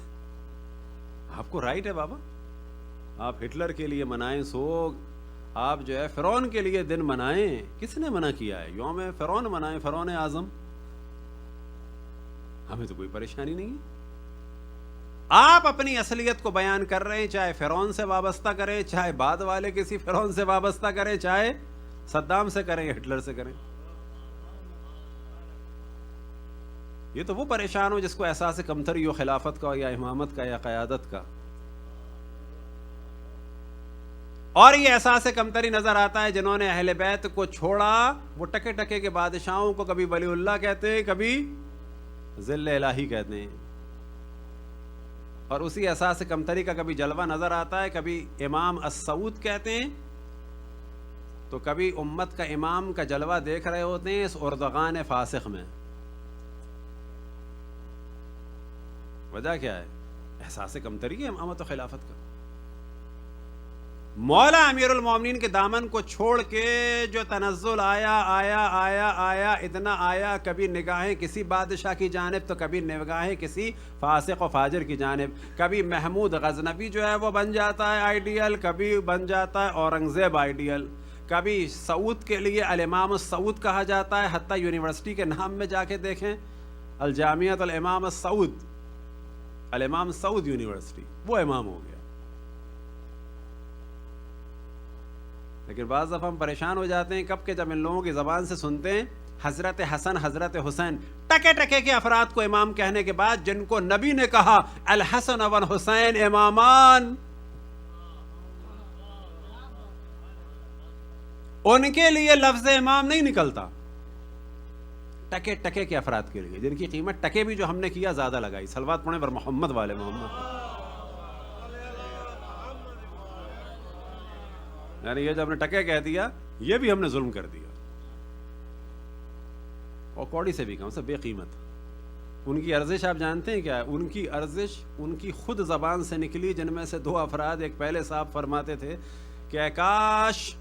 Speaker 1: آپ کو رائٹ ہے بابا. آپ ہٹلر کے لیے منائیں سوگ, آپ جو ہے فرعون کے لیے دن منائیں. کس نے منع کیا ہے؟ یوم فرعون منائیں, فرعون اعظم. ہمیں تو کوئی پریشانی نہیں ہے. آپ اپنی اصلیت کو بیان کر رہے ہیں, چاہے فرعون سے وابستہ کریں, چاہے بعد والے کسی فرعون سے وابستہ کریں, چاہے صدام سے کریں یا ہٹلر سے کریں. یہ تو وہ پریشان ہو جس کو احساس کمتری ہو خلافت کا یا امامت کا یا قیادت کا. اور یہ احساس کمتری نظر آتا ہے جنہوں نے اہل بیت کو چھوڑا. وہ ٹکے ٹکے کے بادشاہوں کو کبھی ولی اللہ کہتے ہیں, کبھی ذل الہی کہتے ہیں. اور اسی احساس کمتری کا کبھی جلوہ نظر آتا ہے, کبھی امام السعود کہتے ہیں تو کبھی امت کا امام کا جلوہ دیکھ رہے ہوتے ہیں اس اردغان فاسق میں. وجہ کیا ہے؟ احساس کمتری ہے امامت و خلافت کا. مولا امیر المومنین کے دامن کو چھوڑ کے جو تنزل آیا اتنا آیا, کبھی نگاہیں کسی بادشاہ کی جانب تو کبھی نگاہیں کسی فاسق و فاجر کی جانب. کبھی محمود غزنوی جو ہے وہ بن جاتا ہے آئیڈیل, کبھی بن جاتا ہے اورنگزیب آئیڈیل, کبھی سعود کے لیے الامام السعود کہا جاتا ہے. حتیٰ یونیورسٹی کے نام میں جا کے دیکھیں, الجامعۃ الامام السعود, الامام سعود یونیورسٹی, وہ امام ہو گیا. لیکن بعض دفعہ ہم پریشان ہو جاتے ہیں کب کہ جب ان لوگوں کی زبان سے سنتے ہیں حضرت حسن حضرت حسین, ٹکے ٹکے کے افراد کو امام کہنے کے بعد جن کو نبی نے کہا الحسن والحسین امامان, ان کے لیے لفظ امام نہیں نکلتا. ٹکے ٹکے کے افراد کے لیے جن کی قیمت ٹکے بھی جو ہم نے کیا زیادہ لگائی. صلوات پڑھیں پر محمد والے محمد. یعنی یہ جب نے ٹکے کہہ دیا یہ بھی ہم نے ظلم کر دیا, اور کوڑی سے بھی کم سے بے قیمت. ان کی ارزش آپ جانتے ہیں کیا ہے؟ ان کی ارزش ان کی خود زبان سے نکلی, جن میں سے دو افراد, ایک پہلے صاحب فرماتے تھے کہ اے کاش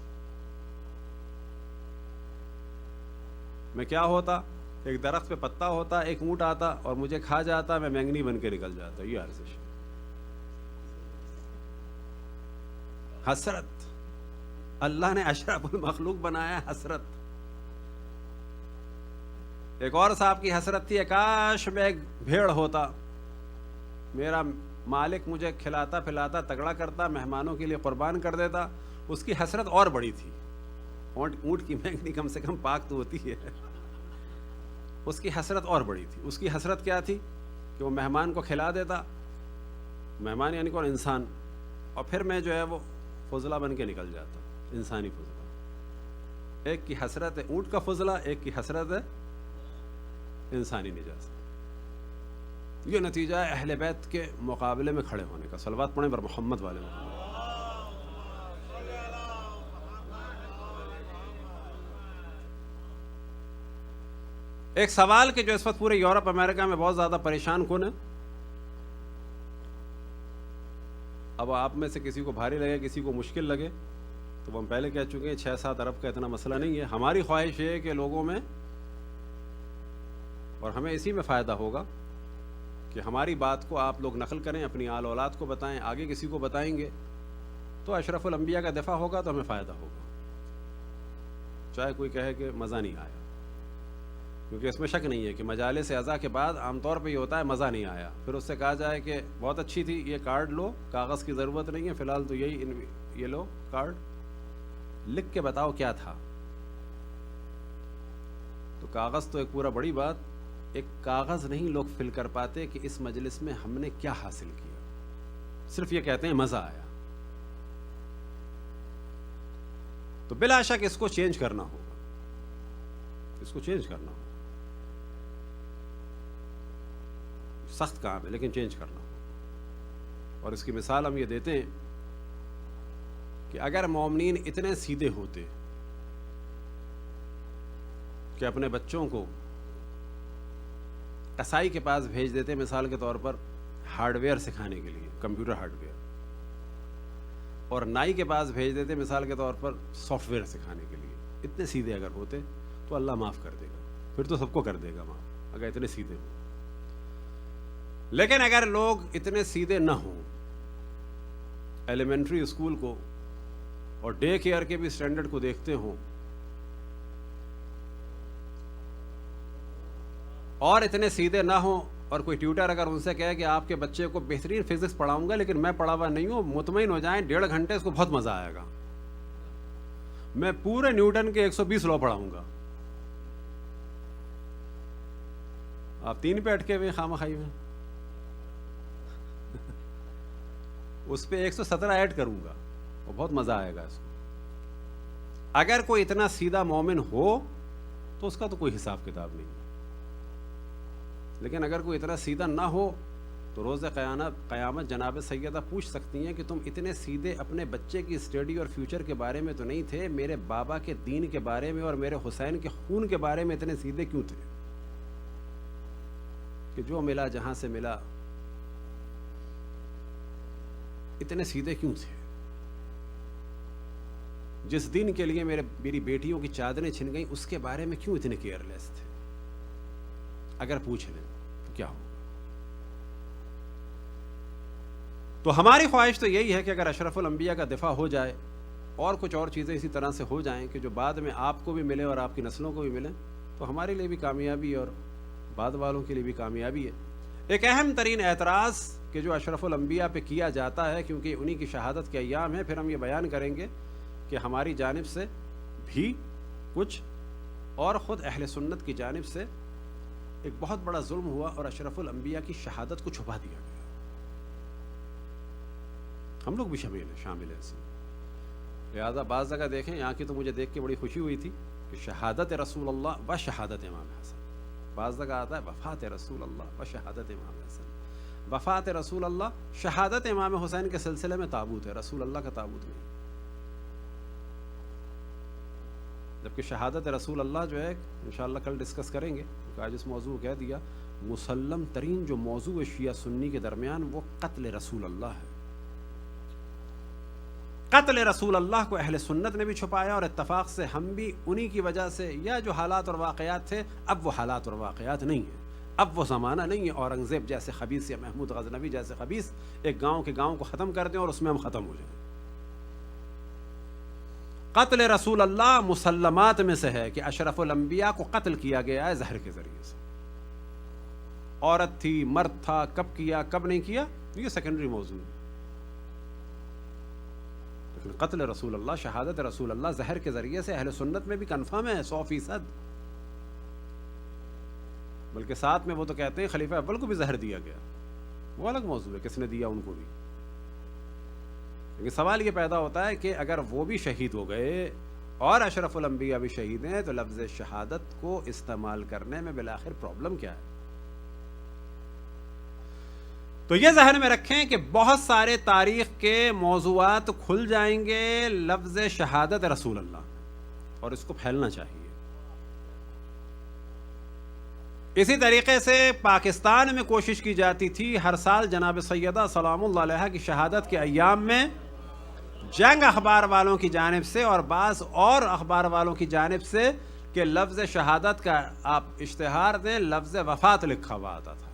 Speaker 1: میں کیا ہوتا, ایک درخت پہ پتا ہوتا, ایک اونٹ آتا اور مجھے کھا جاتا, میں مینگنی بن کے نکل جاتا. یہ ارزش, حسرت. اللہ نے اشرف المخلوق بنایا حسرت. ایک اور صاحب کی حسرت تھی, کاش میں ایک بھیڑ ہوتا, میرا مالک مجھے کھلاتا پلاتا تگڑا کرتا، مہمانوں کے لیے قربان کر دیتا، اس کی حسرت اور بڑی تھی. اونٹ کی مہنگنی کم سے کم پاک تو ہوتی ہے. اس کی حسرت اور بڑی تھی. اس کی حسرت کیا تھی کہ وہ مہمان کو کھلا دیتا، مہمان یعنی کون؟ انسان، اور پھر میں جو ہے وہ فضلہ بن کے نکل جاتا، انسانی فضلہ. ایک کی حسرت ہے اونٹ کا فضلہ، ایک کی حسرت ہے انسانی نجاست. یہ نتیجہ ہے اہل بیت کے مقابلے میں کھڑے ہونے کا. صلوات پڑھیں بر محمد والے محمد. ایک سوال کہ جو اس وقت پورے یورپ امریکہ میں بہت زیادہ پریشان کن ہے. اب آپ میں سے کسی کو بھاری لگے، کسی کو مشکل لگے، تو ہم پہلے کہہ چکے ہیں 6-7 ارب کا اتنا مسئلہ نہیں ہے. ہماری خواہش یہ ہے کہ لوگوں میں، اور ہمیں اسی میں فائدہ ہوگا کہ ہماری بات کو آپ لوگ نقل کریں، اپنی آل اولاد کو بتائیں، آگے کسی کو بتائیں گے تو اشرف الانبیاء کا دفاع ہوگا، تو ہمیں فائدہ ہوگا. چاہے کوئی کہے کہ مزہ نہیں آیا، کیونکہ اس میں شک نہیں ہے کہ مجالس اعزاء کے بعد عام طور پہ یہ ہوتا ہے مزہ نہیں آیا. پھر اس سے کہا جائے کہ بہت اچھی تھی، یہ کارڈ لو، کاغذ کی ضرورت نہیں ہے فی الحال، تو یہ لو کارڈ، لکھ کے بتاؤ کیا تھا. تو کاغذ تو ایک پورا بڑی بات، ایک کاغذ نہیں لوگ فل کر پاتے کہ اس مجلس میں ہم نے کیا حاصل کیا، صرف یہ کہتے ہیں مزہ آیا. تو بلا شک اس کو چینج کرنا ہوگا، اس کو چینج کرنا ہوگا. سخت کام ہے لیکن چینج کرنا ہوگا. اور اس کی مثال ہم یہ دیتے ہیں کہ اگر مومنین اتنے سیدھے ہوتے کہ اپنے بچوں کو قصائی کے پاس بھیج دیتے مثال کے طور پر ہارڈ ویئر سکھانے کے لیے، کمپیوٹر ہارڈ ویئر، اور نائی کے پاس بھیج دیتے مثال کے طور پر سافٹ ویئر سکھانے کے لیے، اتنے سیدھے اگر ہوتے تو اللہ معاف کر دے گا، پھر تو سب کو کر دے گا معاف اگر اتنے سیدھے ہوں. لیکن اگر لوگ اتنے سیدھے نہ ہوں، ایلیمنٹری اسکول کو اور ڈے کیئر کے بھی سٹینڈرڈ کو دیکھتے ہوں، اور اتنے سیدھے نہ ہوں، اور کوئی ٹیوٹر اگر ان سے کہے کہ آپ کے بچے کو بہترین فزکس پڑھاؤں گا لیکن میں پڑھا ہوا نہیں ہوں، مطمئن ہو جائیں 1.5 گھنٹے اس کو بہت مزہ آئے گا، میں پورے نیوٹن کے 120 لا پڑھاؤں گا. آپ 3 پہ اٹکے ہوئے خامہ خائی میں، اس پہ 117 ایڈ کروں گا اور بہت مزہ آئے گا اس کو. اگر کوئی اتنا سیدھا مومن ہو تو اس کا تو کوئی حساب کتاب نہیں، لیکن اگر کوئی اتنا سیدھا نہ ہو تو روز قیامت جناب سیدہ پوچھ سکتی ہیں کہ تم اتنے سیدھے اپنے بچے کی اسٹڈی اور فیوچر کے بارے میں تو نہیں تھے، میرے بابا کے دین کے بارے میں اور میرے حسین کے خون کے بارے میں اتنے سیدھے کیوں تھے کہ جو ملا جہاں سے ملا، اتنے سیدھے کیوں تھے؟ جس دن کے لیے میری بیٹیوں کی چادریں چھن گئیں اس کے بارے میں کیوں اتنے کیئر لیس تھے؟ اگر پوچھ لیں تو کیا ہوگا؟ تو ہماری خواہش تو یہی ہے کہ اگر اشرف الانبیاء کا دفاع ہو جائے اور کچھ اور چیزیں اسی طرح سے ہو جائیں کہ جو بعد میں آپ کو بھی ملے اور آپ کی نسلوں کو بھی ملیں، تو ہمارے لیے بھی کامیابی ہے اور بعد والوں کے لیے بھی کامیابی ہے. ایک اہم ترین اعتراض کہ جو اشرف الانبیاء پہ کیا جاتا ہے، کیونکہ انہی کی شہادت کے ایام ہیں، پھر ہم یہ بیان کریں گے کہ ہماری جانب سے بھی کچھ اور خود اہل سنت کی جانب سے ایک بہت بڑا ظلم ہوا اور اشرف الانبیاء کی شہادت کو چھپا دیا گیا. ہم لوگ بھی شامل ہیں اس میں. لہٰذا بعض جگہ دیکھیں، یہاں کی تو مجھے دیکھ کے بڑی خوشی ہوئی تھی کہ شہادت رسول اللہ و شہادت امام حسن. بعض جگہ آتا ہے وفات رسول اللہ و شہادت امام حسن. وفات رسول اللہ، شہادت امام حسین کے سلسلے میں تابوت ہے، رسول اللہ کا تابوت نہیں. جبکہ شہادت رسول اللہ جو ہے انشاءاللہ کل ڈسکس کریں گے، کیونکہ آج اس موضوع کہہ دیا، مسلم ترین جو موضوع ہے شیعہ سنی کے درمیان وہ قتل رسول اللہ ہے. قتل رسول اللہ کو اہل سنت نے بھی چھپایا، اور اتفاق سے ہم بھی انہی کی وجہ سے، یا جو حالات اور واقعات تھے اب وہ حالات اور واقعات نہیں ہیں، اب وہ زمانہ نہیں ہے اورنگزیب جیسے خبیث یا محمود غزنوی جیسے خبیث ایک گاؤں کے گاؤں کو ختم کر دیں اور اس میں ہم ختم ہو جائیں. قتل رسول اللہ مسلمات میں سے ہے کہ اشرف الانبیاء کو قتل کیا گیا ہے زہر کے ذریعے سے. عورت تھی، مرد تھا، کب کیا کب نہیں کیا یہ سیکنڈری موضوع ہے. لیکن قتل رسول اللہ، شہادت رسول اللہ زہر کے ذریعے سے اہل سنت میں بھی کنفرم ہے 100%. بلکہ ساتھ میں وہ تو کہتے ہیں خلیفہ اول کو بھی زہر دیا گیا، وہ الگ موضوع ہے کس نے دیا ان کو بھی. لیکن سوال یہ پیدا ہوتا ہے کہ اگر وہ بھی شہید ہو گئے اور اشرف الانبیاء بھی شہید ہیں تو لفظ شہادت کو استعمال کرنے میں بالآخر پرابلم کیا ہے؟ تو یہ ذہن میں رکھیں کہ بہت سارے تاریخ کے موضوعات کھل جائیں گے لفظ شہادت رسول اللہ، اور اس کو پھیلنا چاہیے. اسی طریقے سے پاکستان میں کوشش کی جاتی تھی ہر سال جناب سیدہ سلام اللہ علیہا کی شہادت کے ایام میں جنگ اخبار والوں کی جانب سے اور بعض اور اخبار والوں کی جانب سے کہ لفظ شہادت کا آپ اشتہار دیں، لفظ وفات لکھا ہوا آتا تھا.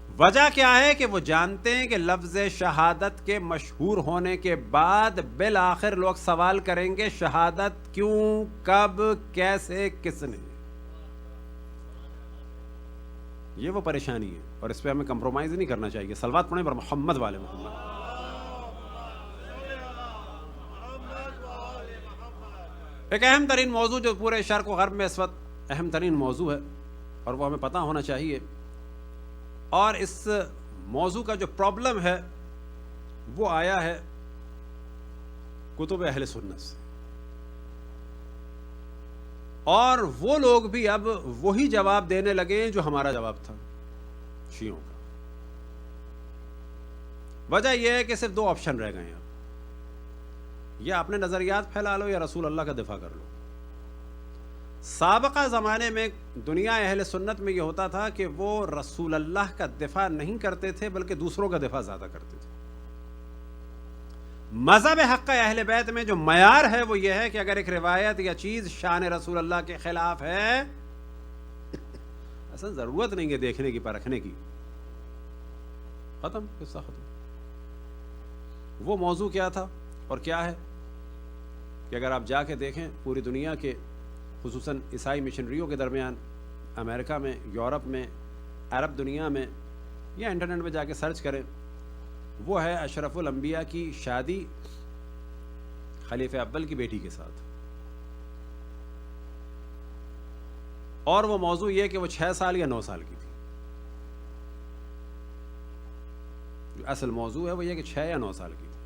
Speaker 1: وجہ کیا ہے کہ وہ جانتے ہیں کہ لفظ شہادت کے مشہور ہونے کے بعد بالآخر لوگ سوال کریں گے شہادت کیوں، کب، کیسے، کس نے. یہ وہ پریشانی ہے اور اس پہ ہمیں کمپرومائز نہیں کرنا چاہیے. صلوات پڑھیں پر محمد والے محمد. ایک اہم ترین موضوع جو پورے شرق و غرب میں اس وقت اہم ترین موضوع ہے اور وہ ہمیں پتہ ہونا چاہیے، اور اس موضوع کا جو پرابلم ہے وہ آیا ہے کتب اہل سنت سے، اور وہ لوگ بھی اب وہی جواب دینے لگے جو ہمارا جواب تھا شیعوں کا. وجہ یہ ہے کہ صرف 2 آپشن رہ گئے ہیں اب، یا اپنے نظریات پھیلا لو یا رسول اللہ کا دفاع کر لو. سابقہ زمانے میں دنیا اہل سنت میں یہ ہوتا تھا کہ وہ رسول اللہ کا دفاع نہیں کرتے تھے بلکہ دوسروں کا دفاع زیادہ کرتے تھے. مذہب حق اہل بیت میں جو معیار ہے وہ یہ ہے کہ اگر ایک روایت یا چیز شان رسول اللہ کے خلاف ہے، اصلا ضرورت نہیں ہے دیکھنے کی، پرکھنے کی، ختم، قصہ ختم. وہ موضوع کیا تھا اور کیا ہے کہ اگر آپ جا کے دیکھیں پوری دنیا کے خصوصاً عیسائی مشنریوں کے درمیان، امریکہ میں، یورپ میں، عرب دنیا میں، یا انٹرنیٹ پہ جا کے سرچ کریں، وہ ہے اشرف الانبیاء کی شادی خلیفہ اول کی بیٹی کے ساتھ. اور وہ موضوع یہ کہ وہ 6 سال یا 9 سال کی تھی. جو اصل موضوع ہے وہ یہ کہ 6 یا 9 سال کی تھی.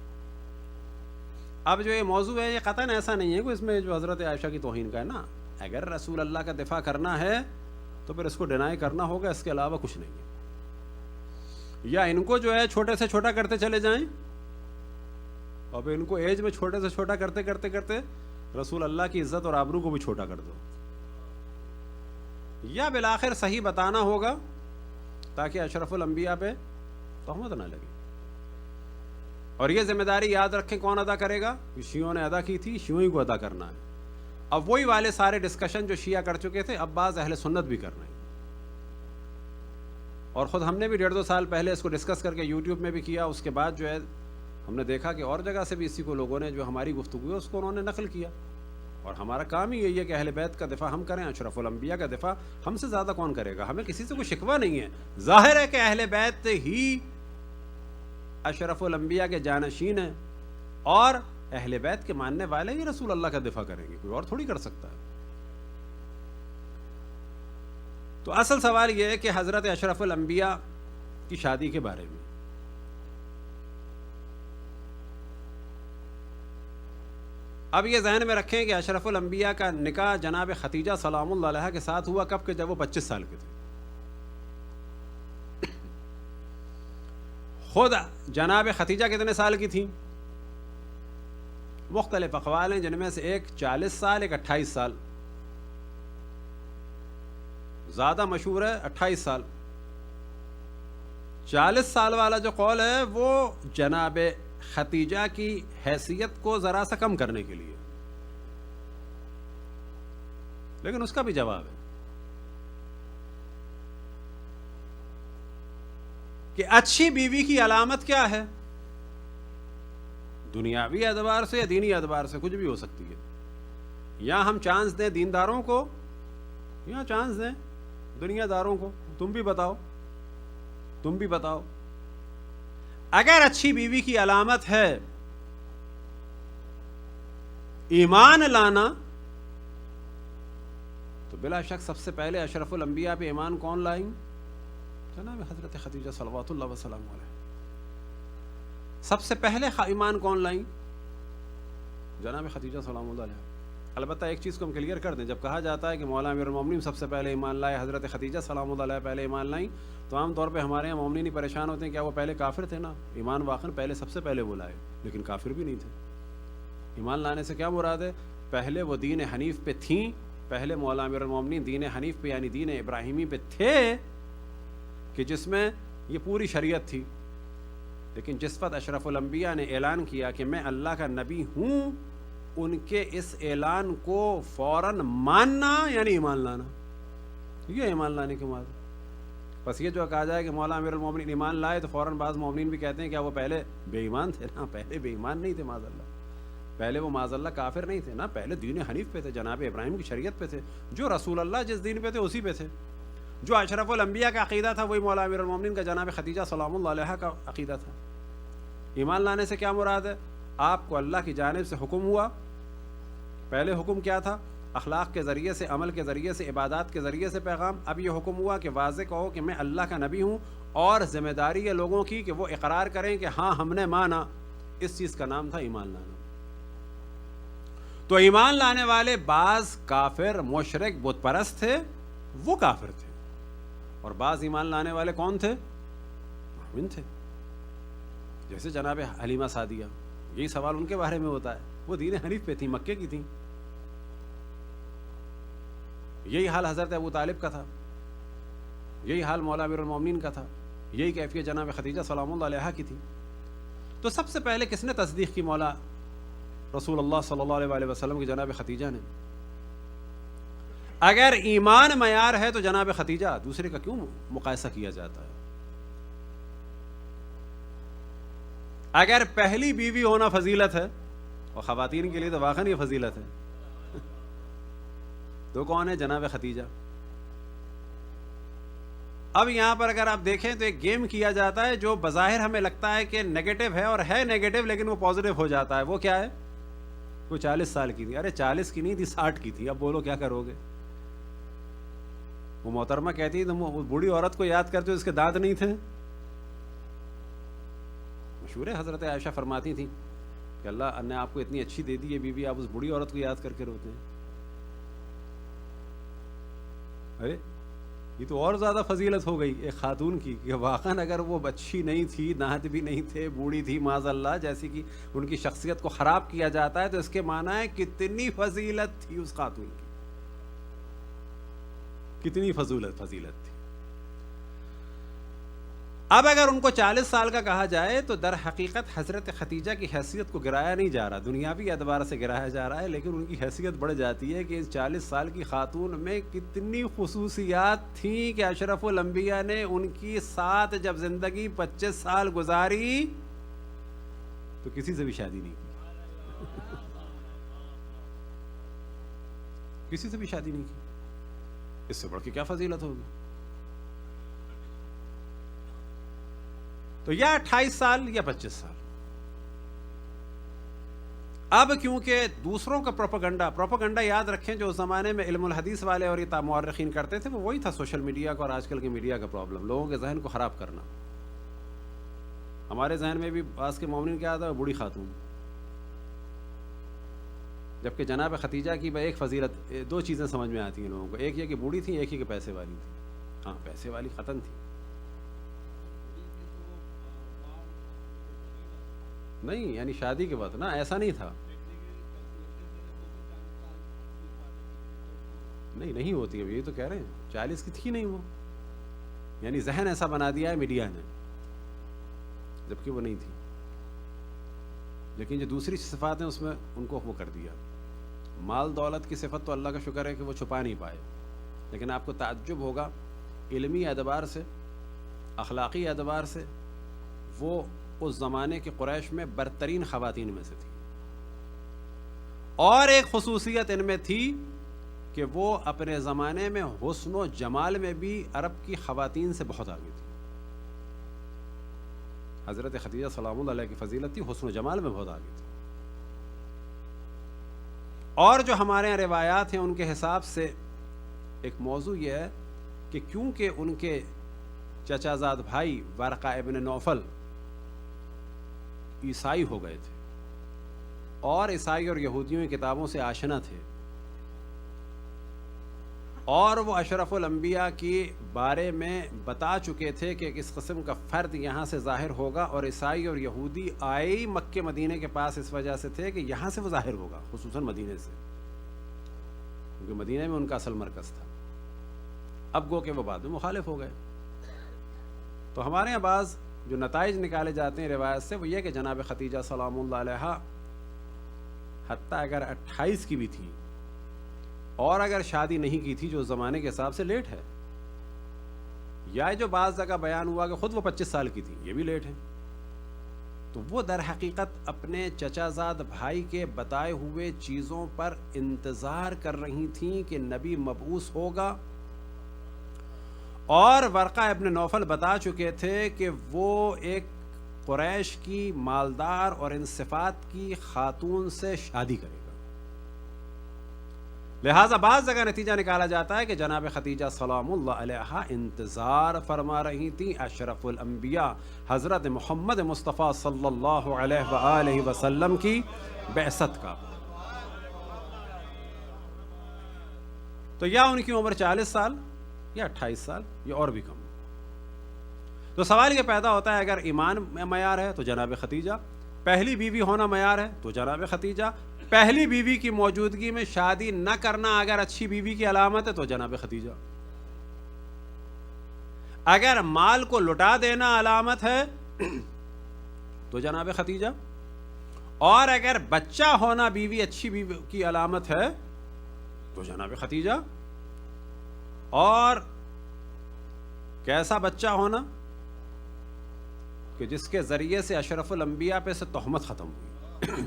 Speaker 1: اب جو یہ موضوع ہے یہ قطعاً ایسا نہیں ہے کہ اس میں جو حضرت عائشہ کی توہین کا ہے نا. اگر رسول اللہ کا دفاع کرنا ہے تو پھر اس کو ڈینائی کرنا ہوگا، اس کے علاوہ کچھ نہیں ہے. یا ان کو جو ہے چھوٹے سے چھوٹا کرتے چلے جائیں، اور پھر ان کو ایج میں چھوٹے سے چھوٹا کرتے کرتے کرتے رسول اللہ کی عزت اور آبرو کو بھی چھوٹا کر دو، یا بالآخر صحیح بتانا ہوگا تاکہ اشرف الانبیاء پہ تہمت نہ لگے. اور یہ ذمہ داری یاد رکھیں کون ادا کرے گا؟ شیعوں نے ادا کی تھی، شیعوں ہی کو ادا کرنا ہے. اب وہی والے سارے ڈسکشن جو شیعہ کر چکے تھے اب بعض اہل سنت بھی کر رہے ہیں، اور خود ہم نے بھی 1.5-2 سال پہلے اس کو ڈسکس کر کے یوٹیوب میں بھی کیا. اس کے بعد جو ہے ہم نے دیکھا کہ اور جگہ سے بھی اسی کو لوگوں نے جو ہماری گفتگو ہے اس کو انہوں نے نقل کیا. اور ہمارا کام ہی یہی ہے کہ اہل بیت کا دفاع ہم کریں، اشرف الانبیاء کا دفاع ہم سے زیادہ کون کرے گا؟ ہمیں کسی سے کوئی شکوہ نہیں ہے. ظاہر ہے کہ اہل بیت ہی اشرف الانبیاء کے جانشین ہیں، اور اہل بیت کے ماننے والے ہی رسول اللہ کا دفاع کریں گے، کوئی اور تھوڑی کر سکتا ہے. تو اصل سوال یہ ہے کہ حضرت اشرف الانبیاء کی شادی کے بارے میں اب یہ ذہن میں رکھیں کہ اشرف الانبیاء کا نکاح جناب ختیجہ سلام اللہ علیہا کے ساتھ ہوا کب؟ کہ جب وہ 25 سال کے تھے. خود جناب ختیجہ کتنے سال کی تھیں؟ مختلف اقوال ہیں، جن میں سے ایک 40 سال، ایک 28 سال. زیادہ مشہور ہے 28 سال. 40 سال والا جو قول ہے وہ جناب ختیجہ کی حیثیت کو ذرا سا کم کرنے کے لیے، لیکن اس کا بھی جواب ہے کہ اچھی بیوی کی علامت کیا ہے؟ دنیاوی اعتبار سے یا دینی اعتبار سے کچھ بھی ہو سکتی ہے. یا ہم چانس دیں دینداروں کو یا چانس دیں دنیا داروں کو، تم بھی بتاؤ. تم بھی بتاؤ. اگر اچھی بیوی کی علامت ہے ایمان لانا تو بلا شک سب سے پہلے اشرف الانبیاء پہ ایمان کون لائیں؟ جناب حضرت خدیجہ صلوات اللہ وسلم علیہ. سب سے پہلے ایمان کون لائیں؟ جناب خدیجہ سلام اللہ علیہ. البتہ ایک چیز کو ہم کلیئر کر دیں، جب کہا جاتا ہے کہ مولا امیر المومنین سب سے پہلے ایمان لائے، حضرت خدیجہ سلام اللہ علیہ پہلے ایمان لائیں، تو عام طور پہ ہمارے یہاں مومنین ہی پریشان ہوتے ہیں کیا وہ پہلے کافر تھے؟ نا، ایمان واقعاً پہلے سب سے پہلے وہ لائے، لیکن کافر بھی نہیں تھے. ایمان لانے سے کیا مراد ہے؟ پہلے وہ دین حنیف پہ تھیں، پہلے مولا امیر المومنین دین حنیف پہ یعنی دین ابراہیمی پہ تھے کہ جس میں یہ پوری شریعت تھی. لیکن جس وقت اشرف الانبیاء نے اعلان کیا کہ میں اللہ کا نبی ہوں، ان کے اس اعلان کو فوراً ماننا یعنی ایمان لانا. یہ ایمان لانے کی بات. بس یہ جو کہا جائے کہ مولا امیر المومنین ایمان لائے تو فوراً بعض مومنین بھی کہتے ہیں کیا وہ پہلے بے ایمان تھے؟ نا، پہلے بے ایمان نہیں تھے معاذ اللہ. پہلے وہ معاذ اللہ کافر نہیں تھے، نا، پہلے دین حنیف پہ تھے، جناب ابراہیم کی شریعت پہ تھے. جو رسول اللہ جس دین پہ تھے اسی پہ تھے. جو اشرف الانبیاء کا عقیدہ تھا وہی مولا امیر المومنین کا جناب خدیجہ سلام اللہ علیہ کا عقیدہ تھا. ایمان لانے سے کیا مراد ہے؟ آپ کو اللہ کی جانب سے حکم ہوا. پہلے حکم کیا تھا؟ اخلاق کے ذریعے سے، عمل کے ذریعے سے، عبادات کے ذریعے سے پیغام. اب یہ حکم ہوا کہ واضح کہو کہ میں اللہ کا نبی ہوں، اور ذمہ داری ہے لوگوں کی کہ وہ اقرار کریں کہ ہاں ہم نے مانا. اس چیز کا نام تھا ایمان لانا. تو ایمان لانے والے بعض کافر مشرک بت پرست تھے، وہ کافر تھے، اور بعض ایمان لانے والے کون تھے؟ مومن تھے. جیسے جناب حلیمہ سعدیہ، یہی سوال ان کے بارے میں ہوتا ہے. وہ دین حنیف پہ تھی، مکے کی تھیں. یہی حال حضرت ابو طالب کا تھا، یہی حال مولا امیر المومنین کا تھا، یہی کیفیت جناب خدیجہ سلام اللہ علیہ کی تھی. تو سب سے پہلے کس نے تصدیق کی؟ مولا رسول اللہ صلی اللہ علیہ وآلہ وسلم کی جناب خدیجہ نے. اگر ایمان معیار ہے تو جناب خدیجہ، دوسرے کا کیوں مقایسہ کیا جاتا ہے؟ اگر پہلی بیوی ہونا فضیلت ہے، اور خواتین کے لیے تو واقعی یہ فضیلت ہے، تو کون ہے؟ جناب خدیجہ. اب یہاں پر اگر آپ دیکھیں تو ایک گیم کیا جاتا ہے جو بظاہر ہمیں لگتا ہے کہ نیگیٹو ہے، اور ہے نیگیٹو لیکن وہ پازیٹیو ہو جاتا ہے. وہ کیا ہے؟ وہ 40 سال کی تھی. ارے 40 کی نہیں تھی، 60 کی تھی. اب بولو کیا کرو گے؟ وہ محترمہ کہتی تم وہ بوڑھی عورت کو یاد کرتے ہو اس کے دانت نہیں تھے. مشہور ہے، حضرت عائشہ فرماتی تھیں کہ اللہ نے آپ کو اتنی اچھی دے دی ہے بیوی، آپ اس بوڑھی عورت کو یاد کر کے روتے ہیں. ارے یہ تو اور زیادہ فضیلت ہو گئی ایک خاتون کی کہ واقعاً اگر وہ اچھی نہیں تھی، دانت بھی نہیں تھے، بوڑھی تھی معاذ اللہ، جیسی کہ ان کی شخصیت کو خراب کیا جاتا ہے، تو اس کے معنی ہے کتنی فضیلت تھی اس خاتون کی، کتنی فضیلت تھی. اب اگر ان کو 40 سال کا کہا جائے تو در حقیقت حضرت خدیجہ کی حیثیت کو گرایا نہیں جا رہا، دنیاوی اعتبار سے گرایا جا رہا ہے، لیکن ان کی حیثیت بڑھ جاتی ہے کہ اس 40 سال کی خاتون میں کتنی خصوصیات تھیں کہ اشرف الانبیاء نے ان کی ساتھ جب زندگی 25 سال گزاری تو کسی سے بھی شادی نہیں کی. کسی سے بھی شادی نہیں کی. اس سے بڑھ کے کیا فضیلت ہوگی؟ تو یا 28 سال یا 25 سال. اب کیونکہ دوسروں کا پروپیگنڈا یاد رکھیں جو اس زمانے میں علم الحدیث والے اور یہ مورخین کرتے تھے، وہ وہی تھا سوشل میڈیا کا اور آج کل کے میڈیا کا پرابلم، لوگوں کے ذہن کو خراب کرنا. ہمارے ذہن میں بھی بعض کے مومنین کیا آتا ہے؟ بوڑھی خاتون. جبکہ جناب خدیجہ کی ایک فضیلت، 2 چیزیں سمجھ میں آتی ہیں لوگوں کو، ایک یہ کہ بوڑھی تھی، ایک یہ کہ پیسے والی تھی. ہاں پیسے والی ختم تھی. نہیں یعنی شادی کے بعد نا، ایسا نہیں تھا. نہیں ہوتی. اب یہ تو کہہ رہے ہیں 40 کی تھی نہیں وہ، یعنی ذہن ایسا بنا دیا ہے میڈیا نے، جبکہ وہ نہیں تھی. لیکن جو دوسری صفات ہیں اس میں ان کو وہ کر دیا. مال دولت کی صفت تو اللہ کا شکر ہے کہ وہ چھپا نہیں پائے، لیکن آپ کو تعجب ہوگا علمی اعتبار سے، اخلاقی اعتبار سے وہ اس زمانے کے قریش میں برترین خواتین میں سے تھی. اور ایک خصوصیت ان میں تھی کہ وہ اپنے زمانے میں حسن و جمال میں بھی عرب کی خواتین سے بہت آگے تھی. حضرت خدیجہ سلام اللہ علیہ کی فضیلت تھی، حسن و جمال میں بہت آگے تھی. اور جو ہمارے یہاں روایات ہیں ان کے حساب سے ایک موضوع یہ ہے کہ کیونکہ ان کے چچا زاد بھائی ورقہ ابن نوفل عیسائی ہو گئے تھے اور عیسائی اور یہودیوں کی کتابوں سے آشنا تھے، اور وہ اشرف الانبیاء کے بارے میں بتا چکے تھے کہ اس قسم کا فرد یہاں سے ظاہر ہوگا، اور عیسائی اور یہودی آئے مکہ مدینے کے پاس اس وجہ سے تھے کہ یہاں سے وہ ظاہر ہوگا، خصوصاً مدینے سے، کیونکہ مدینے میں ان کا اصل مرکز تھا. اب گو کہ وہ بعد میں مخالف ہو گئے. تو ہمارے یہاں بعض جو نتائج نکالے جاتے ہیں روایت سے وہ یہ کہ جناب خدیجہ سلام اللہ علیہ حتیٰ اگر 28 کی بھی تھی اور اگر شادی نہیں کی تھی جو زمانے کے حساب سے لیٹ ہے، یا جو بعض جگہ بیان ہوا کہ خود وہ 25 سال کی تھی، یہ بھی لیٹ ہے، تو وہ در حقیقت اپنے چچا زاد بھائی کے بتائے ہوئے چیزوں پر انتظار کر رہی تھیں کہ نبی مبعوث ہوگا. اور ورقہ ابن نوفل بتا چکے تھے کہ وہ ایک قریش کی مالدار اور ان صفات کی خاتون سے شادی کرے گا. لہٰذا بعض جگہ نتیجہ نکالا جاتا ہے کہ جناب خدیجہ سلام اللہ علیہ انتظار فرما رہی تھیں اشرف الانبیاء حضرت محمد مصطفیٰ صلی اللہ علیہ وآلہ وسلم کی بعثت کا. تو یا ان کی عمر 40 سال یا 28 سال یا اور بھی کم. تو سوال یہ پیدا ہوتا ہے اگر ایمان میں معیار ہے تو جناب خدیجہ، پہلی بیوی ہونا معیار ہے تو جناب خدیجہ، پہلی بیوی کی موجودگی میں شادی نہ کرنا اگر اچھی بیوی کی علامت ہے تو جناب خدیجہ، اگر مال کو لٹا دینا علامت ہے تو جناب خدیجہ، اور اگر بچہ ہونا بیوی اچھی بیوی کی علامت ہے تو جناب خدیجہ. اور کیسا بچہ ہونا کہ جس کے ذریعے سے اشرف الانبیاء پہ سے تہمت ختم ہوئی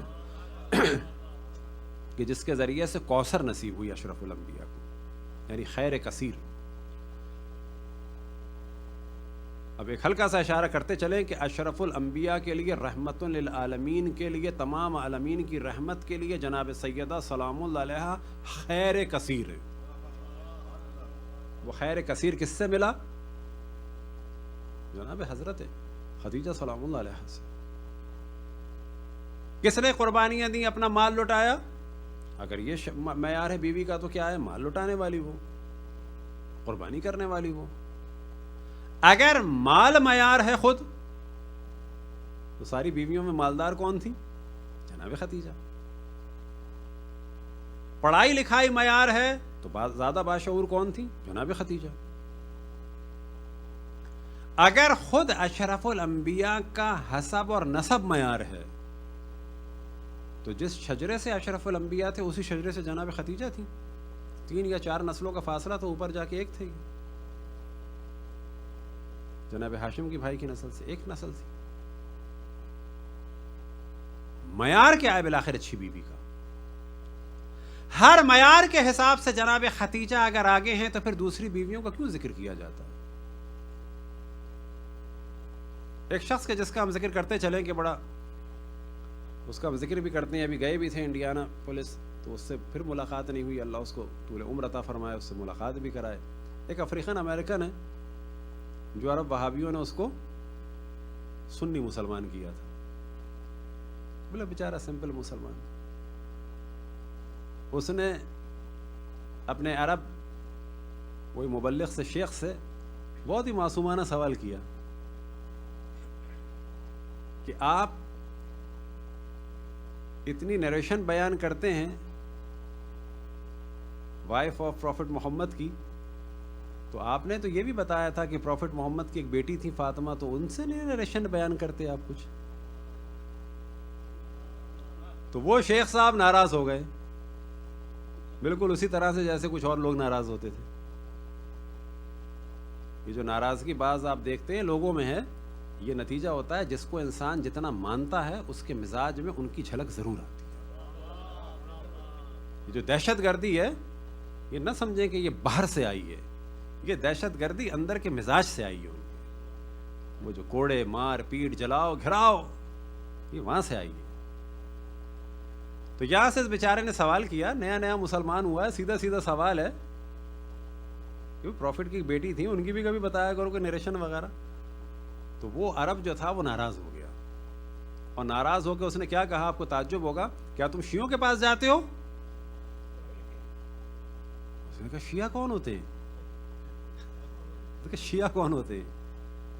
Speaker 1: کہ جس کے ذریعے سے کوثر نصیب ہوئی اشرف الانبیاء کو، یعنی خیر کثیر. اب ایک ہلکا سا اشارہ کرتے چلیں کہ اشرف الانبیاء کے لیے رحمت للعالمین کے لیے، تمام عالمین کی رحمت کے لیے جناب سیدہ سلام اللہ علیہ خیر کثیر ہے. وہ خیر کثیر کس سے ملا؟ جناب حضرت خدیجہ سلام اللہ علیہ سے. کس نے قربانیاں دی، اپنا مال لٹایا؟ اگر یہ معیار ہے بیوی کا تو کیا ہے؟ مال لٹانے والی وہ، قربانی کرنے والی وہ. اگر مال معیار ہے خود تو ساری بیویوں میں مالدار کون تھی؟ جناب خدیجہ. پڑھائی لکھائی معیار ہے تو زیادہ باشعور کون تھی؟ جناب خدیجہ. اگر خود اشرف الانبیاء کا حسب اور نسب معیار ہے تو جس شجرے سے اشرف الانبیاء تھے اسی شجرے سے جناب خدیجہ تھی. 3 یا 4 نسلوں کا فاصلہ تو اوپر جا کے ایک تھے، جناب ہاشم کی بھائی کی نسل سے ایک نسل تھی. معیار کیا ہے بالآخر اچھی بیوی کا؟ ہر معیار کے حساب سے جناب خدیجہ اگر آگے ہیں تو پھر دوسری بیویوں کا کیوں ذکر کیا جاتا ہے؟ ایک شخص کے جس کا ہم ذکر کرتے چلیں کہ بڑا، اس کا ہم ذکر بھی کرتے ہیں، ابھی گئے بھی تھے انڈیانا پولیس، تو اس سے پھر ملاقات نہیں ہوئی، اللہ اس کو طول عمر عطا فرمائے، اس سے ملاقات بھی کرائے. ایک افریقن امریکن ہے جو عرب وہابیوں نے اس کو سنی مسلمان کیا تھا، بولا بیچارہ سمپل مسلمان. اس نے اپنے عرب وہی مبلغ سے، شیخ سے بہت ہی معصومانہ سوال کیا کہ آپ اتنی نریشن بیان کرتے ہیں وائف آف پروفٹ محمد کی، تو آپ نے تو یہ بھی بتایا تھا کہ پروفٹ محمد کی ایک بیٹی تھی فاطمہ، تو ان سے نہیں نریشن بیان کرتے آپ کچھ؟ تو وہ شیخ صاحب ناراض ہو گئے، بالکل اسی طرح سے جیسے کچھ اور لوگ ناراض ہوتے تھے. یہ جو ناراضگی بعض آپ دیکھتے ہیں لوگوں میں ہے، یہ نتیجہ ہوتا ہے جس کو انسان جتنا مانتا ہے اس کے مزاج میں ان کی جھلک ضرور آتی ہے. یہ جو دہشت گردی ہے یہ نہ سمجھیں کہ یہ باہر سے آئی ہے، یہ دہشت گردی اندر کے مزاج سے آئی ہے. وہ جو کوڑے مار پیٹ جلاؤ گھراؤ یہ وہاں سے آئی ہے. تو یہاں سے اس بیچارے نے سوال کیا, نیا نیا مسلمان ہوا ہے, سیدھا سیدھا سوال ہے, کیوں پروفٹ کی بیٹی تھی ان کی بھی کبھی بتایا کرو کہ نریشن وغیرہ. تو وہ عرب جو تھا وہ ناراض ہو گیا, اور ناراض ہو کے اس نے کیا کہا, آپ کو تعجب ہوگا, کیا تم شیعوں کے پاس جاتے ہو؟ اس نے کہا شیعہ کون ہوتے ہیں؟ شیعہ کون ہوتے ہیں؟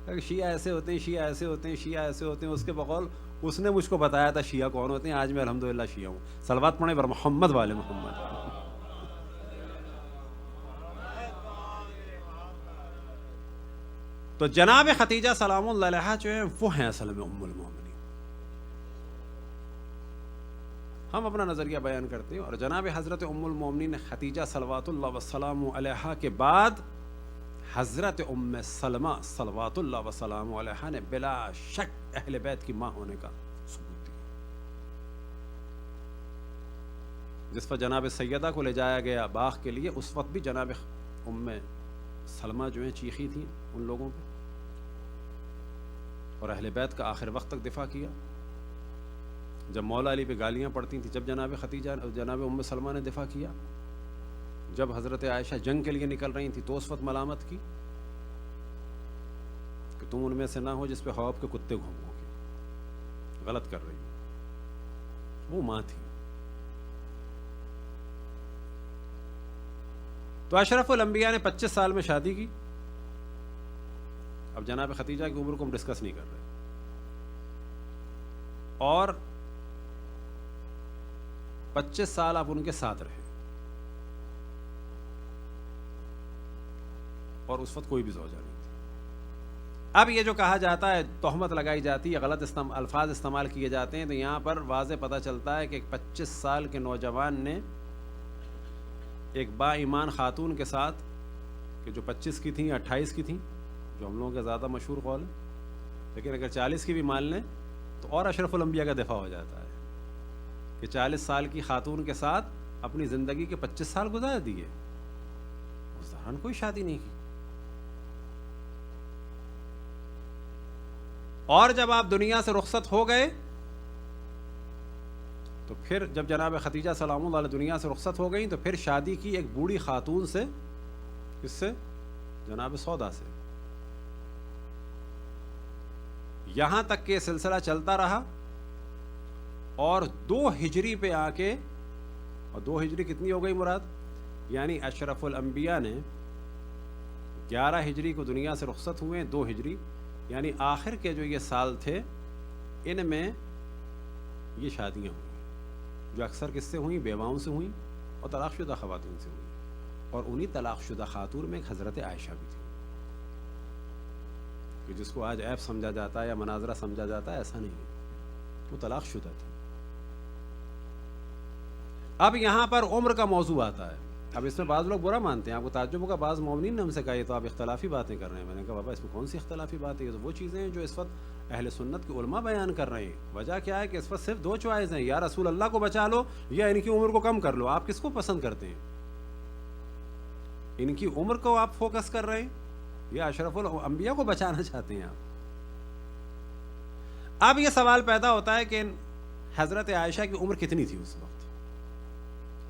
Speaker 1: کہ شیعہ ایسے ہوتے ہیں, شیعہ ایسے ہوتے ہیں, شیعہ ایسے ہوتے ہیں. اس کے بقول اس نے مجھ کو بتایا تھا شیعہ کون ہوتے ہیں. آج میں الحمدللہ شیعہ ہوں. صلوات پڑھیں بر محمد والے محمد. تو جناب خدیجہ سلام اللہ علیہا جو ہیں وہ ہیں اصل میں ام المومنین. ہم اپنا نظریہ بیان کرتے ہیں, اور جناب حضرت ام المومنین خدیجہ صلوات اللہ وسلام علیہا کے بعد حضرت ام سلمہ صلوات اللہ وسلام علیہا نے بلا شک اہل بیت کی ماں ہونے کا ثبوت دیا. جس وقت جناب سیدہ کو لے جایا گیا باغ کے لیے, اس وقت بھی جناب ام سلمہ جو ہیں چیخی تھیں ان لوگوں پہ, اور اہل بیت کا آخر وقت تک دفاع کیا. جب مولا علی پہ گالیاں پڑتی تھیں جب جناب خدیجہ جناب ام سلمہ نے دفاع کیا. جب حضرت عائشہ جنگ کے لیے نکل رہی تھی تو اس وقت ملامت کی کہ تم ان میں سے نہ ہو جس پہ خواب کے کتے گھومو گے, غلط کر رہی ہو. وہ ماں تھی. تو اشرف الانبیاء نے 25 سال میں شادی کی. اب جناب خدیجہ کی عمر کو ہم ڈسکس نہیں کر رہے, اور 25 سال آپ ان کے ساتھ رہے, اور اس وقت کوئی بھی زوجہ نہیں تھی. اب یہ جو کہا جاتا ہے, تہمت لگائی جاتی ہے, غلط الفاظ استعمال کیے جاتے ہیں, تو یہاں پر واضح پتہ چلتا ہے کہ ایک 25 سال کے نوجوان نے ایک با ایمان خاتون کے ساتھ, کہ جو 25 کی تھیں یا 28 کی تھیں, جو ہم لوگوں کا زیادہ مشہور قول ہے, لیکن اگر 40 کی بھی مان لیں تو اور اشرف الانبیاء کا دفاع ہو جاتا ہے کہ 40 سال کی خاتون کے ساتھ اپنی زندگی کے 25 سال گزار دیے, اس دوران کوئی شادی نہیں کی. اور جب آپ دنیا سے رخصت ہو گئے تو پھر جب جناب خدیجہ سلام اللہ علیہ دنیا سے رخصت ہو گئی تو پھر شادی کی ایک بوڑھی خاتون سے. کس سے؟ جناب سودا سے. یہاں تک کہ سلسلہ چلتا رہا, اور 2 ہجری پہ آ کے, اور 2 ہجری کتنی ہو گئی مراد, یعنی اشرف الانبیاء نے 11 ہجری کو دنیا سے رخصت ہوئے, 2 ہجری یعنی آخر کے جو یہ سال تھے ان میں یہ شادیاں ہوئیں, جو اکثر کس سے ہوئیں, بیواؤں سے ہوئیں اور طلاق شدہ خواتین سے ہوئیں. اور انہی طلاق شدہ خاتون میں ایک حضرت عائشہ بھی تھی, کہ جس کو آج عیب سمجھا جاتا ہے یا مناظرہ سمجھا جاتا ہے, ایسا نہیں ہے, وہ طلاق شدہ تھی. اب یہاں پر عمر کا موضوع آتا ہے. اب اس میں بعض لوگ برا مانتے ہیں, آپ کو تعجب ہوگا, بعض مومنین نے ہم سے کہا یہ تو آپ اختلافی باتیں کر رہے ہیں. میں نے کہا بابا اس میں کون سی اختلافی بات ہے, یہ تو وہ چیزیں ہیں جو اس وقت اہل سنت کے علماء بیان کر رہے ہیں. وجہ کیا ہے کہ اس وقت صرف 2 چوائز ہیں, یا رسول اللہ کو بچا لو یا ان کی عمر کو کم کر لو. آپ کس کو پسند کرتے ہیں؟ ان کی عمر کو آپ فوکس کر رہے ہیں یا اشرف الانبیاء کو بچانا چاہتے ہیں آپ؟ اب یہ سوال پیدا ہوتا ہے کہ حضرت عائشہ کی عمر کتنی تھی اس وقت.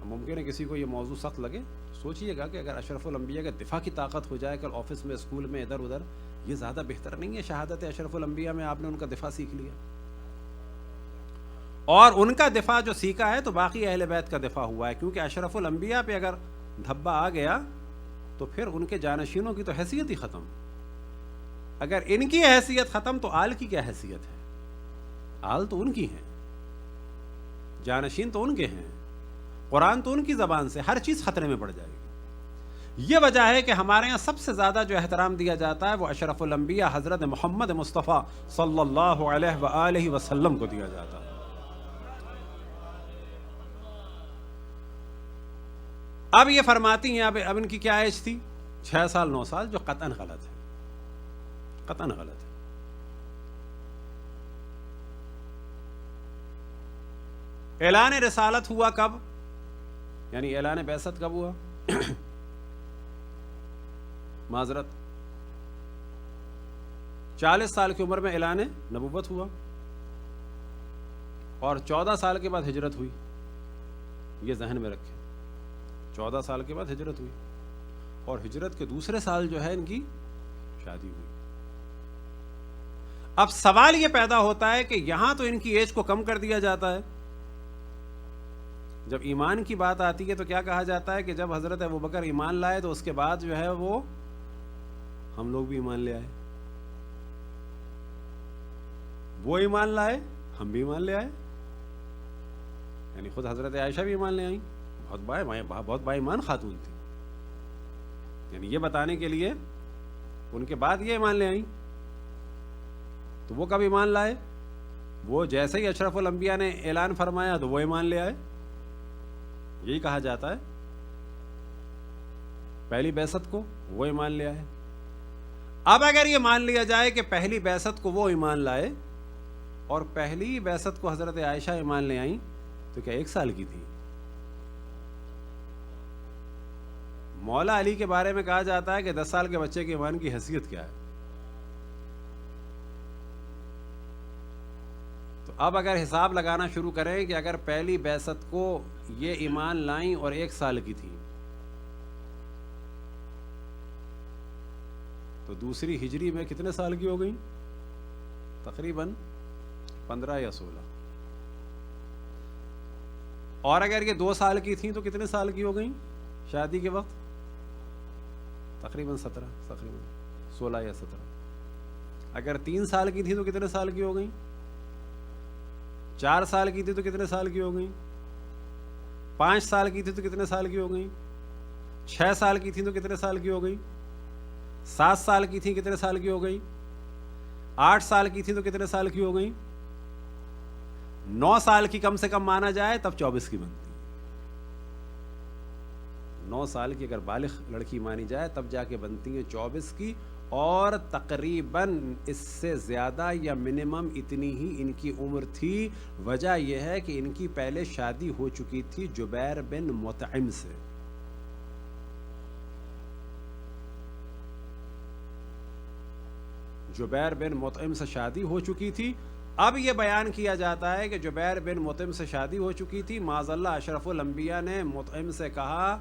Speaker 1: ممکن ہے کسی کو یہ موضوع سخت لگے, سوچئے گا کہ اگر اشرف الانبیاء کا دفاع کی طاقت ہو جائے کل آفس میں, اسکول میں, ادھر ادھر, یہ زیادہ بہتر نہیں ہے؟ شہادت اشرف الانبیاء میں آپ نے ان کا دفاع سیکھ لیا, اور ان کا دفاع جو سیکھا ہے تو باقی اہل بیت کا دفاع ہوا ہے, کیونکہ اشرف الانبیاء پہ اگر دھبا آ گیا تو پھر ان کے جانشینوں کی تو حیثیت ہی ختم. اگر ان کی حیثیت ختم تو آل کی کیا حیثیت ہے؟ آل تو ان کی ہیں, جانشین تو ان کے ہیں, قرآن تو ان کی زبان سے, ہر چیز خطرے میں پڑ جائے گی. یہ وجہ ہے کہ ہمارے یہاں سب سے زیادہ جو احترام دیا جاتا ہے وہ اشرف الانبیاء حضرت محمد مصطفیٰ صلی اللہ علیہ وآلہ وسلم کو دیا جاتا ہے. اب یہ فرماتی ہیں, اب ان کی کیا ایج تھی؟ 6 سال 9 سال, جو قطعاً غلط ہے, قطعاً غلط ہے. اعلان رسالت ہوا کب, یعنی اعلان بعثت کب ہوا؟ معذرت 40 سال کی عمر میں اعلان نبوت ہوا اور 14 سال کے بعد ہجرت ہوئی. یہ ذہن میں رکھیں, 14 سال کے بعد ہجرت ہوئی اور ہجرت کے دوسرے سال جو ہے ان کی شادی ہوئی. اب سوال یہ پیدا ہوتا ہے کہ یہاں تو ان کی ایج کو کم کر دیا جاتا ہے, جب ایمان کی بات آتی ہے تو کیا کہا جاتا ہے کہ جب حضرت ابوبکر ایمان لائے تو اس کے بعد جو ہے وہ ہم لوگ بھی ایمان لے آئے, وہ ایمان لائے ہم بھی ایمان لے آئے, یعنی خود حضرت عائشہ بھی ایمان لے آئیں, بہت با ایمان خاتون تھی, یعنی یہ بتانے کے لیے ان کے بعد یہ ایمان لے آئیں. تو وہ کب ایمان لائے؟ وہ جیسے ہی اشرف الانبیاء نے اعلان فرمایا تو وہ ایمان لے آئے. یہی کہا جاتا ہے پہلی بعثت کو وہ ایمان لے آئے. اب اگر یہ مان لیا جائے کہ پہلی بعثت کو وہ ایمان لائے اور پہلی بعثت کو حضرت عائشہ ایمان لے آئیں تو کیا 1 سال کی تھی؟ مولا علی کے بارے میں کہا جاتا ہے کہ 10 سال کے بچے کے ایمان کی حیثیت کیا ہے. تو اب اگر حساب لگانا شروع کریں کہ اگر پہلی بعثت کو یہ ایمان لائیں اور 1 سال کی تھی تو دوسری ہجری میں کتنے سال کی ہو گئی؟ تقریباً 15 یا 16. اور اگر یہ 2 سال کی تھیں تو کتنے سال کی ہو گئیں شادی کے وقت؟ تقریباً 16 یا 17. اگر 3 سال کی تھی تو کتنے سال کی ہو گئیں؟ 4 سال کی تھی تو کتنے سال کی ہو گئیں؟ 5 سال کی تھی تو کتنے سال کی ہو گئیں؟ 6 سال کی تھی تو کتنے سال کی ہو گئیں؟ 7 سال کی تھی کتنے سال کی ہو گئی؟ 8 سال کی تھی تو کتنے سال کی ہو گئی؟ 9 سال کی کم سے کم مانا جائے تب 24 کی بنتی. 9 سال کی اگر بالغ لڑکی مانی جائے تب جا کے بنتی ہیں 24 کی, اور تقریباً اس سے زیادہ یا منیمم اتنی ہی ان کی عمر تھی. وجہ یہ ہے کہ ان کی پہلے شادی ہو چکی تھی جبیر بن مطعم سے. جبیر بن مطعم سے شادی ہو چکی تھی. اب یہ بیان کیا جاتا ہے کہ جبیر بن مطعم سے شادی ہو چکی تھی. معاذ اللہ اشرف الانبیاء نے مطعم سے کہا,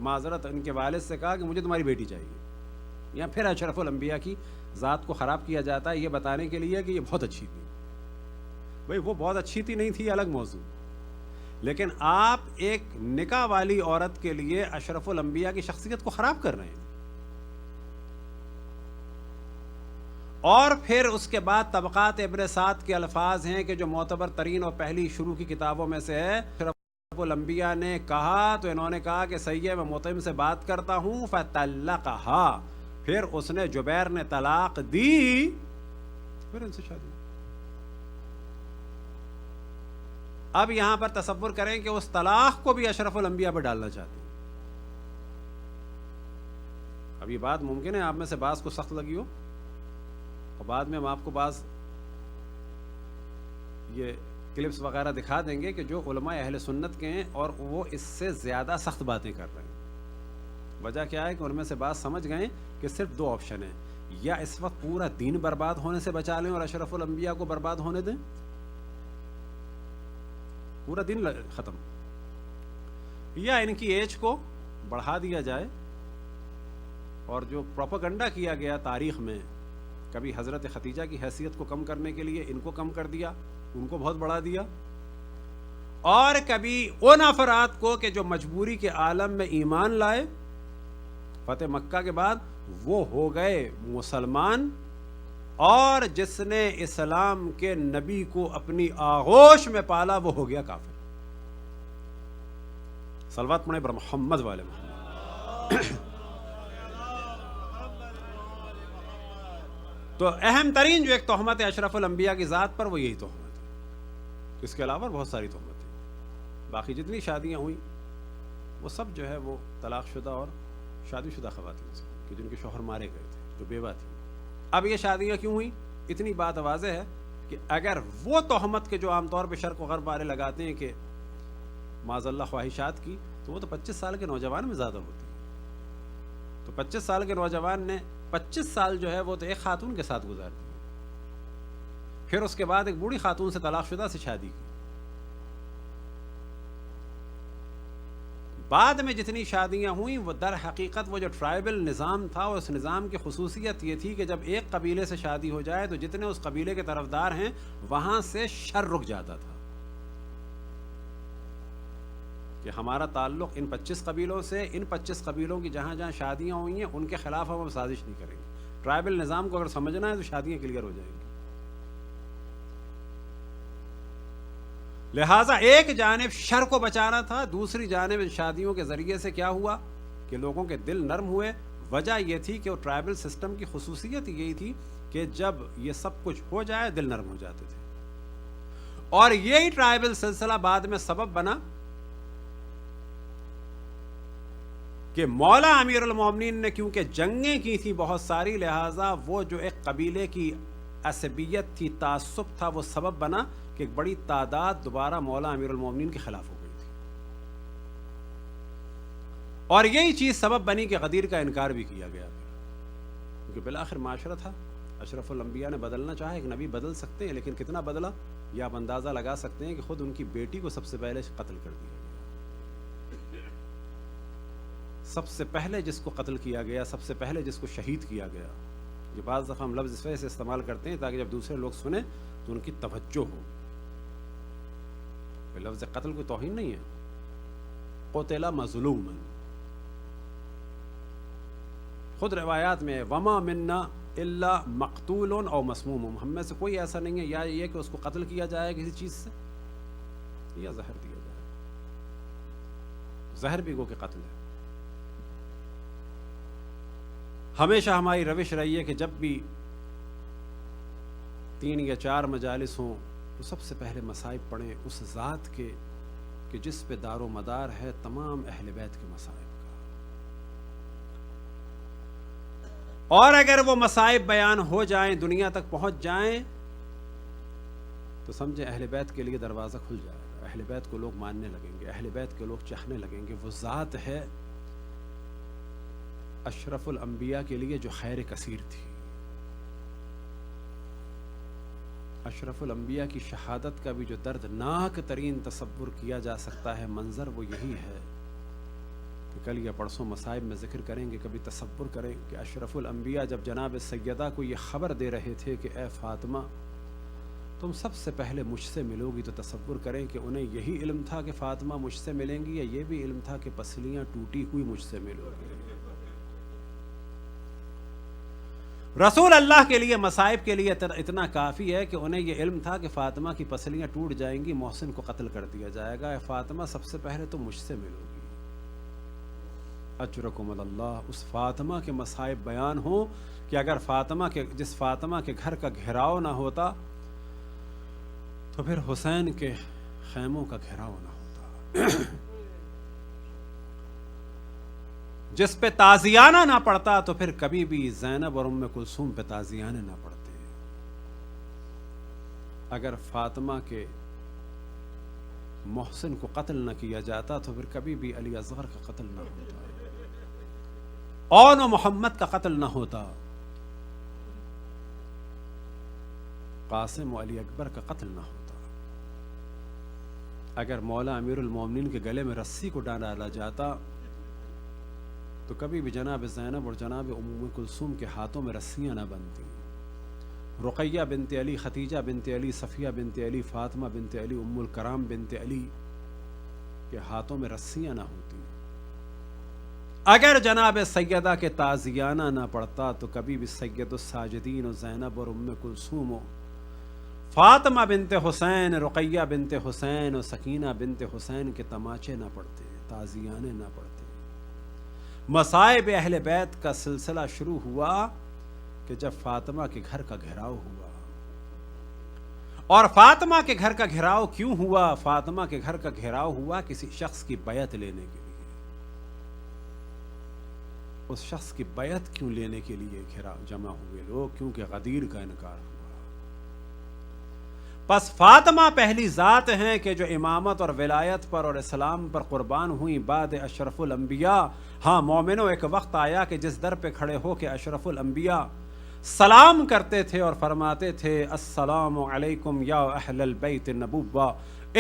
Speaker 1: معذرت ان کے والد سے کہا کہ مجھے تمہاری بیٹی چاہیے. یا پھر اشرف الانبیاء کی ذات کو خراب کیا جاتا ہے یہ بتانے کے لیے کہ یہ بہت اچھی تھی. بھئی وہ بہت اچھی تھی نہیں تھی الگ موضوع, لیکن آپ ایک نکاح والی عورت کے لیے اشرف الانبیاء کی شخصیت کو خراب کر رہے ہیں. اور پھر اس کے بعد طبقات ابن سعد کے الفاظ ہیں کہ جو معتبر ترین اور پہلی شروع کی کتابوں میں سے ہے. اشرف الانبیاء نے کہا تو انہوں نے کہا کہ صحیح ہے میں مطعم سے بات کرتا ہوں, فطلقہا, پھر اس نے جبیر نے طلاق دی, پھر ان سے شادی. اب یہاں پر تصور کریں کہ اس طلاق کو بھی اشرف الانبیاء پر ڈالنا چاہتے ہیں. اب یہ بات ممکن ہے آپ میں سے بعض کو سخت لگی ہو, اور بعد میں ہم آپ کو بعض یہ کلپس وغیرہ دکھا دیں گے کہ جو علماء اہل سنت کے ہیں اور وہ اس سے زیادہ سخت باتیں کر رہے ہیں. وجہ کیا ہے کہ ان میں سے بعض سمجھ گئے کہ صرف 2 آپشن ہیں, یا اس وقت پورا دین برباد ہونے سے بچا لیں اور اشرف الانبیاء کو برباد ہونے دیں, پورا دین ختم, یا ان کی ایج کو بڑھا دیا جائے. اور جو پروپیگنڈا کیا گیا تاریخ میں, کبھی حضرت خدیجہ کی حیثیت کو کم کرنے کے لیے ان کو کم کر دیا, ان کو بہت بڑھا دیا, اور کبھی ان افراد کو کہ جو مجبوری کے عالم میں ایمان لائے فتح مکہ کے بعد, وہ ہو گئے مسلمان, اور جس نے اسلام کے نبی کو اپنی آغوش میں پالا وہ ہو گیا کافر. صلوات پڑھیں بر محمد والے محمد. تو اہم ترین جو ایک تہمت ہے اشرف الانبیاء کی ذات پر وہ یہی تہمت ہے. اس کے علاوہ بہت ساری تہمتیں, باقی جتنی شادیاں ہوئیں وہ سب جو ہے وہ طلاق شدہ اور شادی شدہ خواتین سے کہ جن کے شوہر مارے گئے تھے, جو بیوہ تھیں. اب یہ شادیاں کیوں ہوئیں؟ اتنی بات واضح ہے کہ اگر وہ تہمت کے جو عام طور پہ شرق و غرب والے لگاتے ہیں کہ معاذ اللہ خواہشات کی, تو وہ تو 25 سال کے نوجوان میں زیادہ ہوتی ہے. تو 25 سال کے نوجوان نے 25 سال جو ہے وہ تو ایک خاتون کے ساتھ گزار دی، پھر اس کے بعد ایک بوڑھی خاتون سے طلاق شدہ سے شادی کی. بعد میں جتنی شادیاں ہوئیں وہ در حقیقت وہ جو ٹرائبل نظام تھا اس نظام کی خصوصیت یہ تھی کہ جب ایک قبیلے سے شادی ہو جائے تو جتنے اس قبیلے کے طرفدار ہیں وہاں سے شر رک جاتا تھا کہ ہمارا تعلق ان 25 قبیلوں سے، ان 25 قبیلوں کی جہاں جہاں شادیاں ہوئی ہیں ان کے خلاف ہم سازش نہیں کریں گے. ٹرائبل نظام کو اگر سمجھنا ہے تو شادیاں کلیئر ہو جائیں گی. لہٰذا ایک جانب شر کو بچانا تھا، دوسری جانب شادیوں کے ذریعے سے کیا ہوا کہ لوگوں کے دل نرم ہوئے. وجہ یہ تھی کہ وہ ٹرائبل سسٹم کی خصوصیت یہی تھی کہ جب یہ سب کچھ ہو جائے دل نرم ہو جاتے تھے. اور یہی ٹرائبل سلسلہ بعد میں سبب بنا کہ مولا امیر المومنین نے کیونکہ جنگیں کی تھی بہت ساری، لہٰذا وہ جو ایک قبیلے کی عصبیت تھی، تعصب تھا، وہ سبب بنا کہ ایک بڑی تعداد دوبارہ مولا امیر المومنین کے خلاف ہو گئی تھی. اور یہی چیز سبب بنی کہ غدیر کا انکار بھی کیا گیا، کیونکہ بالآخر معاشرہ تھا. اشرف الانبیاء نے بدلنا چاہا، ایک نبی بدل سکتے ہیں لیکن کتنا بدلا یہ آپ اندازہ لگا سکتے ہیں کہ خود ان کی بیٹی کو سب سے پہلے قتل کر دیا گیا. سب سے پہلے جس کو قتل کیا گیا، سب سے پہلے جس کو شہید کیا گیا. یہ بعض دفعہ ہم لفظ اس وجہ سے استعمال کرتے ہیں تاکہ جب دوسرے لوگ سنیں تو ان کی توجہ ہو. لفظ قتل کوئی توہین نہیں ہے. قتل مظلوما، خود روایات میں وما منا الا مقتول او مسموم، ہم میں سے کوئی ایسا نہیں ہے یا یہ کہ اس کو قتل کیا جائے کسی چیز سے یا زہر دیا جائے. زہر بھی گو کہ قتل ہے. ہمیشہ ہماری روش رہی ہے کہ جب بھی 3 یا 4 مجالس ہوں تو سب سے پہلے مصائب پڑھیں اس ذات کے کہ جس پہ دار و مدار ہے تمام اہل بیت کے مصائب کا. اور اگر وہ مصائب بیان ہو جائیں، دنیا تک پہنچ جائیں تو سمجھیں اہل بیت کے لیے دروازہ کھل جائے گا. اہل بیت کو لوگ ماننے لگیں گے، اہل بیت کے لوگ چاہنے لگیں گے. وہ ذات ہے اشرف الانبیاء کے لیے جو خیر کثیر تھی. اشرف الانبیاء کی شہادت کا بھی جو دردناک ترین تصور کیا جا سکتا ہے منظر وہ یہی ہے کہ کل یا پرسوں مصائب میں ذکر کریں گے. کبھی تصور کریں کہ اشرف الانبیاء جب جناب سیدہ کو یہ خبر دے رہے تھے کہ اے فاطمہ تم سب سے پہلے مجھ سے ملو گی، تو تصور کریں کہ انہیں یہی علم تھا کہ فاطمہ مجھ سے ملیں گی یا یہ بھی علم تھا کہ پسلیاں ٹوٹی ہوئی مجھ سے ملو گی. رسول اللہ کے لیے مصائب کے لیے اتنا کافی ہے کہ انہیں یہ علم تھا کہ فاطمہ کی پسلیاں ٹوٹ جائیں گی، محسن کو قتل کر دیا جائے گا. اے فاطمہ سب سے پہلے تو مجھ سے ملو گی. اجرکم اللہ. اس فاطمہ کے مصائب بیان ہوں کہ اگر جس فاطمہ کے گھر کا گھیراؤ نہ ہوتا تو پھر حسین کے خیموں کا گھیراؤ نہ ہوتا. جس پہ تازیانہ نہ پڑتا تو پھر کبھی بھی زینب اور ام کلثوم پہ تازیانے نہ پڑتے. اگر فاطمہ کے محسن کو قتل نہ کیا جاتا تو پھر کبھی بھی علی اصغر کا قتل نہ ہوتا، اون و محمد کا قتل نہ ہوتا، قاسم و علی اکبر کا قتل نہ ہوتا. اگر مولا امیر المومنین کے گلے میں رسی کو ڈالا جاتا تو کبھی بھی جناب زینب اور جناب ام کلثوم کے ہاتھوں میں رسیاں نہ بنتی. رقیہ بنت علی، ختیجہ بنت علی، صفیہ بنت علی، فاطمہ بنت علی، ام الکرام بنت علی کے ہاتھوں میں رسیاں نہ ہوتی. اگر جناب سیدہ کے تازیانہ نہ پڑتا تو کبھی بھی سید الساجدین و زینب اور ام کلثوم و فاطمہ بنت حسین، رقیہ بنت حسین و سکینہ بنت حسین کے تماچے نہ پڑتے، تازیانے نہ پڑتے. مصائب اہل بیت کا سلسلہ شروع ہوا کہ جب فاطمہ کے گھر کا گھیراؤ ہوا. اور فاطمہ کے گھر کا گھیراؤ کیوں ہوا؟ فاطمہ کے گھر کا گھیراؤ ہوا کسی شخص کی بیعت لینے کے لیے. اس شخص کی بیعت کیوں لینے کے لیے جمع ہوئے لوگ؟ کیونکہ غدیر کا انکار ہوا. پس فاطمہ پہلی ذات ہیں کہ جو امامت اور ولایت پر اور اسلام پر قربان ہوئیں بعد اشرف الانبیاء۔ ہاں مومنوں، ایک وقت آیا کہ جس در پہ کھڑے ہو کے اشرف الانبیاء سلام کرتے تھے اور فرماتے تھے السلام علیکم یا اہل البیت النبوہ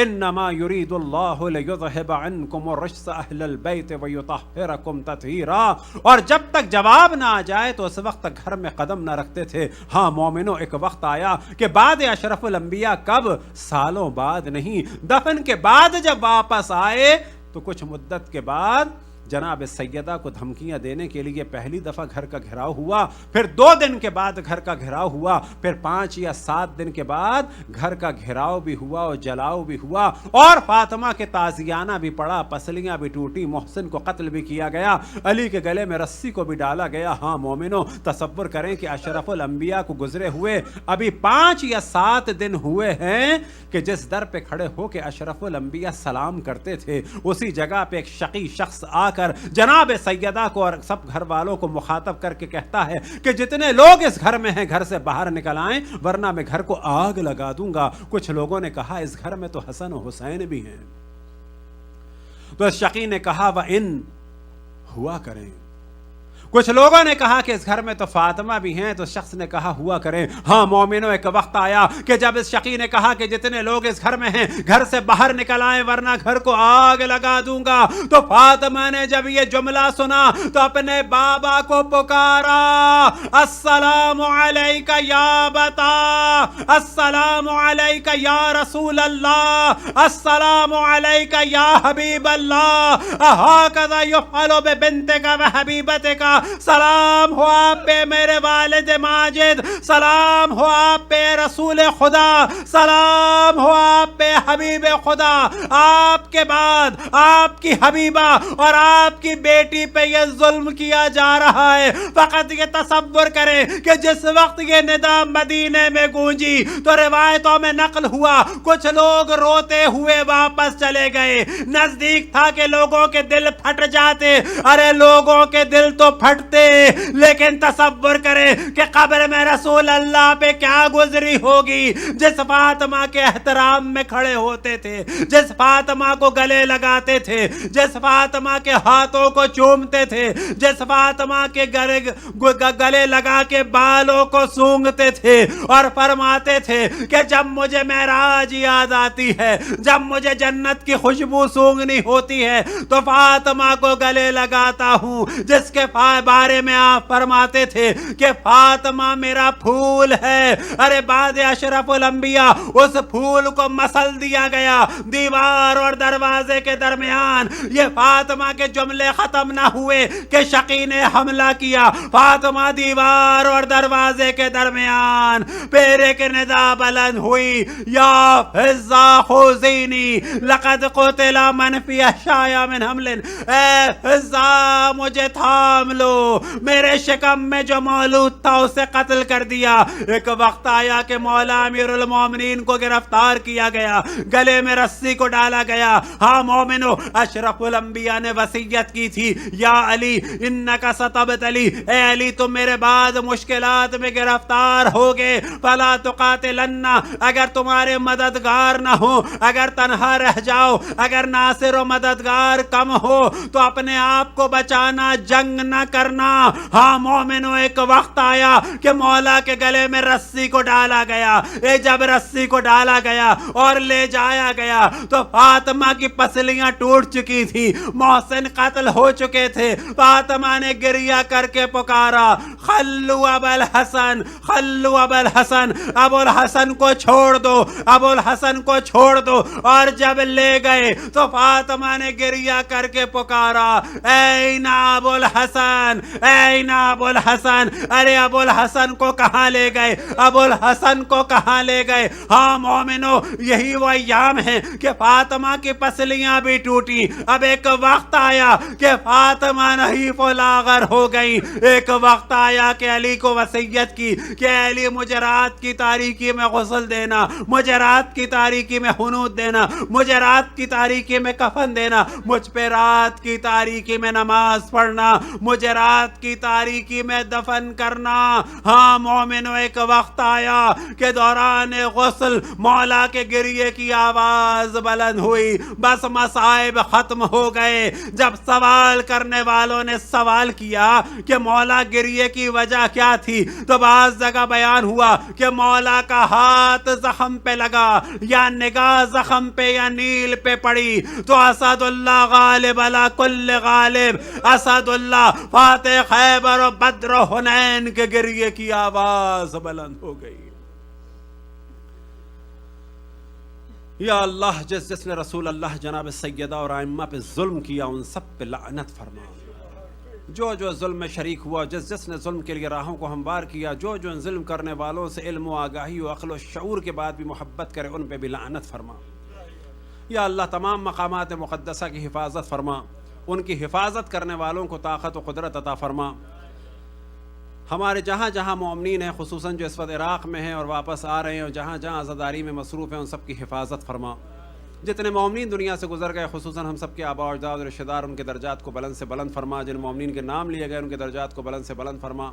Speaker 1: انما یرید اللہ لیذہب عنکم الرجس اہل البیت ویطہرکم تطہیرا، اور جب تک جواب نہ آ جائے تو اس وقت تک گھر میں قدم نہ رکھتے تھے۔ ہاں مومنوں، ایک وقت آیا کہ بعد اشرف الانبیاء، کب؟ سالوں بعد نہیں، دفن کے بعد جب واپس آئے تو کچھ مدت کے بعد جناب سیدہ کو دھمکیاں دینے کے لیے پہلی دفعہ گھر کا گھراؤ ہوا، پھر 2 دن کے بعد گھر کا گھراؤ ہوا، پھر 5 یا 7 دن کے بعد گھر کا گھراؤ بھی ہوا اور جلاؤ بھی ہوا، اور فاطمہ کے تازیانہ بھی پڑا، پسلیاں بھی ٹوٹی، محسن کو قتل بھی کیا گیا، علی کے گلے میں رسی کو بھی ڈالا گیا۔ ہاں مومنوں، تصور کریں کہ اشرف الانبیاء کو گزرے ہوئے ابھی 5 یا 7 دن ہوئے ہیں کہ جس در پہ کھڑے ہو کے اشرف الانبیاء سلام کرتے تھے، اسی جگہ پہ ایک شقی شخص آ کر جناب سیدہ کو اور سب گھر والوں کو مخاطب کر کے کہتا ہے کہ جتنے لوگ اس گھر میں ہیں گھر سے باہر نکل آئیں ورنہ میں گھر کو آگ لگا دوں گا۔ کچھ لوگوں نے کہا اس گھر میں تو حسن و حسین بھی ہیں، تو اس شقی نے کہا وَإِن ہوا کریں۔ کچھ لوگوں نے کہا کہ اس گھر میں تو فاطمہ بھی ہیں، تو شخص نے کہا ہوا کریں۔ ہاں مومنوں، ایک وقت آیا کہ جب اس شقی نے کہا کہ جتنے لوگ اس گھر میں ہیں گھر سے باہر نکل آئیں ورنہ گھر کو آگ لگا دوں گا، تو فاطمہ نے جب یہ جملہ سنا تو اپنے بابا کو پکارا السلام علیک یا بتا، السلام علیک یا رسول اللہ، السلام علیک یا حبیب اللہ، ہاکذا یفعل ببنتک وحبیبتک، سلام ہو آپ پہ میرے والد ماجد، سلام ہو آپ پہ رسول خدا، سلام ہو آپ پہ حبیب خدا، آپ کے بعد آپ کی حبیبہ اور آپ کی بیٹی پہ یہ ظلم کیا جا رہا ہے۔ فقط یہ تصور کریں کہ جس وقت یہ ندا مدینے میں گونجی تو روایتوں میں نقل ہوا کچھ لوگ روتے ہوئے واپس چلے گئے، نزدیک تھا کہ لوگوں کے دل پھٹ جاتے، ارے لوگوں کے دل تو پھٹتے، لیکن تصور کریں کہ قبر میں رسول اللہ پہ کیا گزری ہوگی۔ جس فاطمہ کے احترام میں کھڑے ہوتے تھے، جس فاطمہ کو گلے لگاتے تھے، جس فاطمہ کے ہاتھوں کو چومتے تھے، جس فاطمہ کے گلے لگا کے بالوں کو سونگتے تھے اور فرماتے تھے کہ جب مجھے معراج یاد آتی ہے، جب مجھے جنت کی خوشبو سونگنی ہوتی ہے تو فاطمہ کو گلے لگاتا ہوں، جس کے بارے میں آپ فرماتے تھے کہ فاطمہ میرا پھول ہے۔ ارے بعد اشرف الانبیاء اس پھول کو مسل دیا گیا دیوار اور دروازے کے درمیان۔ یہ فاطمہ کے جملے ختم نہ ہوئے کہ شقی نے حملہ کیا، فاطمہ دیوار اور دروازے کے درمیان، پیرے کے ندا بلند ہوئی یا فضا خوزینی لقد قتل من فی احشاء من حمل، اے فضا مجھے تھام لو، میرے شکم میں جو مولود تھا اسے قتل کر دیا۔ ایک وقت آیا کہ مولا امیر المومنین کو گرفتار کیا گیا، گلے میں رسی کو ڈالا گیا۔ ہاں مومنو، اشرف الانبیاء نے وصیت کی تھی یا علی انکا ستبتلی، اے علی تم میرے بعد مشکلات میں گرفتار ہوگے، فلا تقاتلن، اگر تمہارے مددگار نہ ہو، اگر تنہا رہ جاؤ، اگر ناصر و مددگار کم ہو تو اپنے آپ کو بچانا، جنگ نہ کرنا۔ ہاں مومنو، ایک وقت آیا کہ مولا کے گلے میں رسی کو ڈالا گیا، جب رسی کو ڈالا گیا اور لے جایا گیا تو فاطمہ کی پسلیاں ٹوٹ چکی تھی، محسن قتل ہو چکے تھے۔ فاطمہ نے گریہ کر کے پکارا خلو ابو الحسن، خلو ابو الحسن، ابو الحسن کو چھوڑ دو، ابو الحسن کو چھوڑ دو۔ اور جب لے گئے تو فاطمہ نے گریہ کر کے پکارا این ابو الحسن، این ابو الحسن، ارے ابو الحسن کو کہاں لے گئے، ابو الحسن کو کہاں لے گئے۔ ہاں مومنو، یہی وہ ایام ہیں کہ فاطمہ کی پسلیاں بھی ٹوٹی۔ اب ایک وقت آیا کہ فاطمہ نحیف و لاغر ہو گئی۔ ایک وقت آیا کہ علی کو وصیت کی کہ علی مجھے رات کی تاریکی میں غسل دینا، مجھے رات کی تاریکی میں حنوط دینا، مجھے رات کی تاریکی میں کفن دینا، مجھ پہ رات کی تاریکی میں نماز پڑھنا، مجھے رات کی تاریکی میں دفن کرنا۔ ہاں مومنو، ایک وقت آیا کہ دوران غسل مولا کے گریے کی آواز بلند ہوئی، بس مصائب ختم ہو گئے۔ جب سوال کرنے والوں نے سوال کیا کہ مولا گریے کی وجہ کیا تھی، تو بعض جگہ بیان ہوا کہ مولا کا ہاتھ زخم پہ لگا، یا نگاہ زخم پہ یا نیل پہ پڑی، تو اسد اللہ غالب علی کل غالب، اسد اللہ فاتح خیبر و بدر و حنین کے گریے کی آواز بلند ہو گئی۔ یا اللہ، جس جس نے رسول اللہ جناب سیدہ اور ائمہ پہ ظلم کیا ان سب پہ لعنت فرما۔ جو جو ظلم میں شریک ہوا، جس جس نے ظلم کے لیے راہوں کو ہموار کیا، جو جو ان ظلم کرنے والوں سے علم و آگاہی و عقل و شعور کے بعد بھی محبت کرے، ان پہ بھی لعنت فرما۔ یا اللہ، تمام مقامات مقدسہ کی حفاظت فرما، ان کی حفاظت کرنے والوں کو طاقت و قدرت عطا فرما۔ ہمارے جہاں جہاں مومنین ہیں، خصوصاً جو اس وقت عراق میں ہیں اور واپس آ رہے ہیں، اور جہاں جہاں عزاداری میں مصروف ہیں، ان سب کی حفاظت فرما۔ جتنے مومنین دنیا سے گزر گئے، خصوصاً ہم سب کے آباء و اجداد اور رشتہ دار، ان کے درجات کو بلند سے بلند فرما۔ جن مومنین کے نام لیے گئے ان کے درجات کو بلند سے بلند فرما۔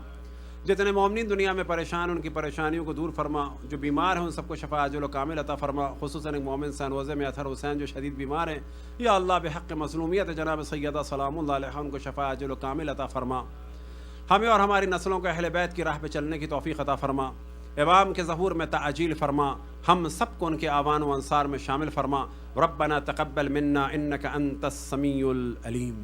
Speaker 1: جتنے مومنین دنیا میں پریشان، ان کی پریشانیوں کو دور فرما۔ جو بیمار ہیں ان سب کو شفا عاجل و کامل عطا فرما، خصوصاً ایک مومن سنوزے میں اطہر حسین جو شدید بیمار ہیں، یا اللہ بحق مظلومیت جناب سیدہ سلام اللہ علیہ ان کو شفا عاجل و کامل عطا فرما۔ ہمیں اور ہماری نسلوں کو اہل بیت کی راہ پہ چلنے کی توفیق عطا فرما۔ امام کے ظہور میں تعجیل فرما، ہم سب کو ان کے آوان و انصار میں شامل فرما۔ ربنا تقبل منا انک انت السمیع العلیم۔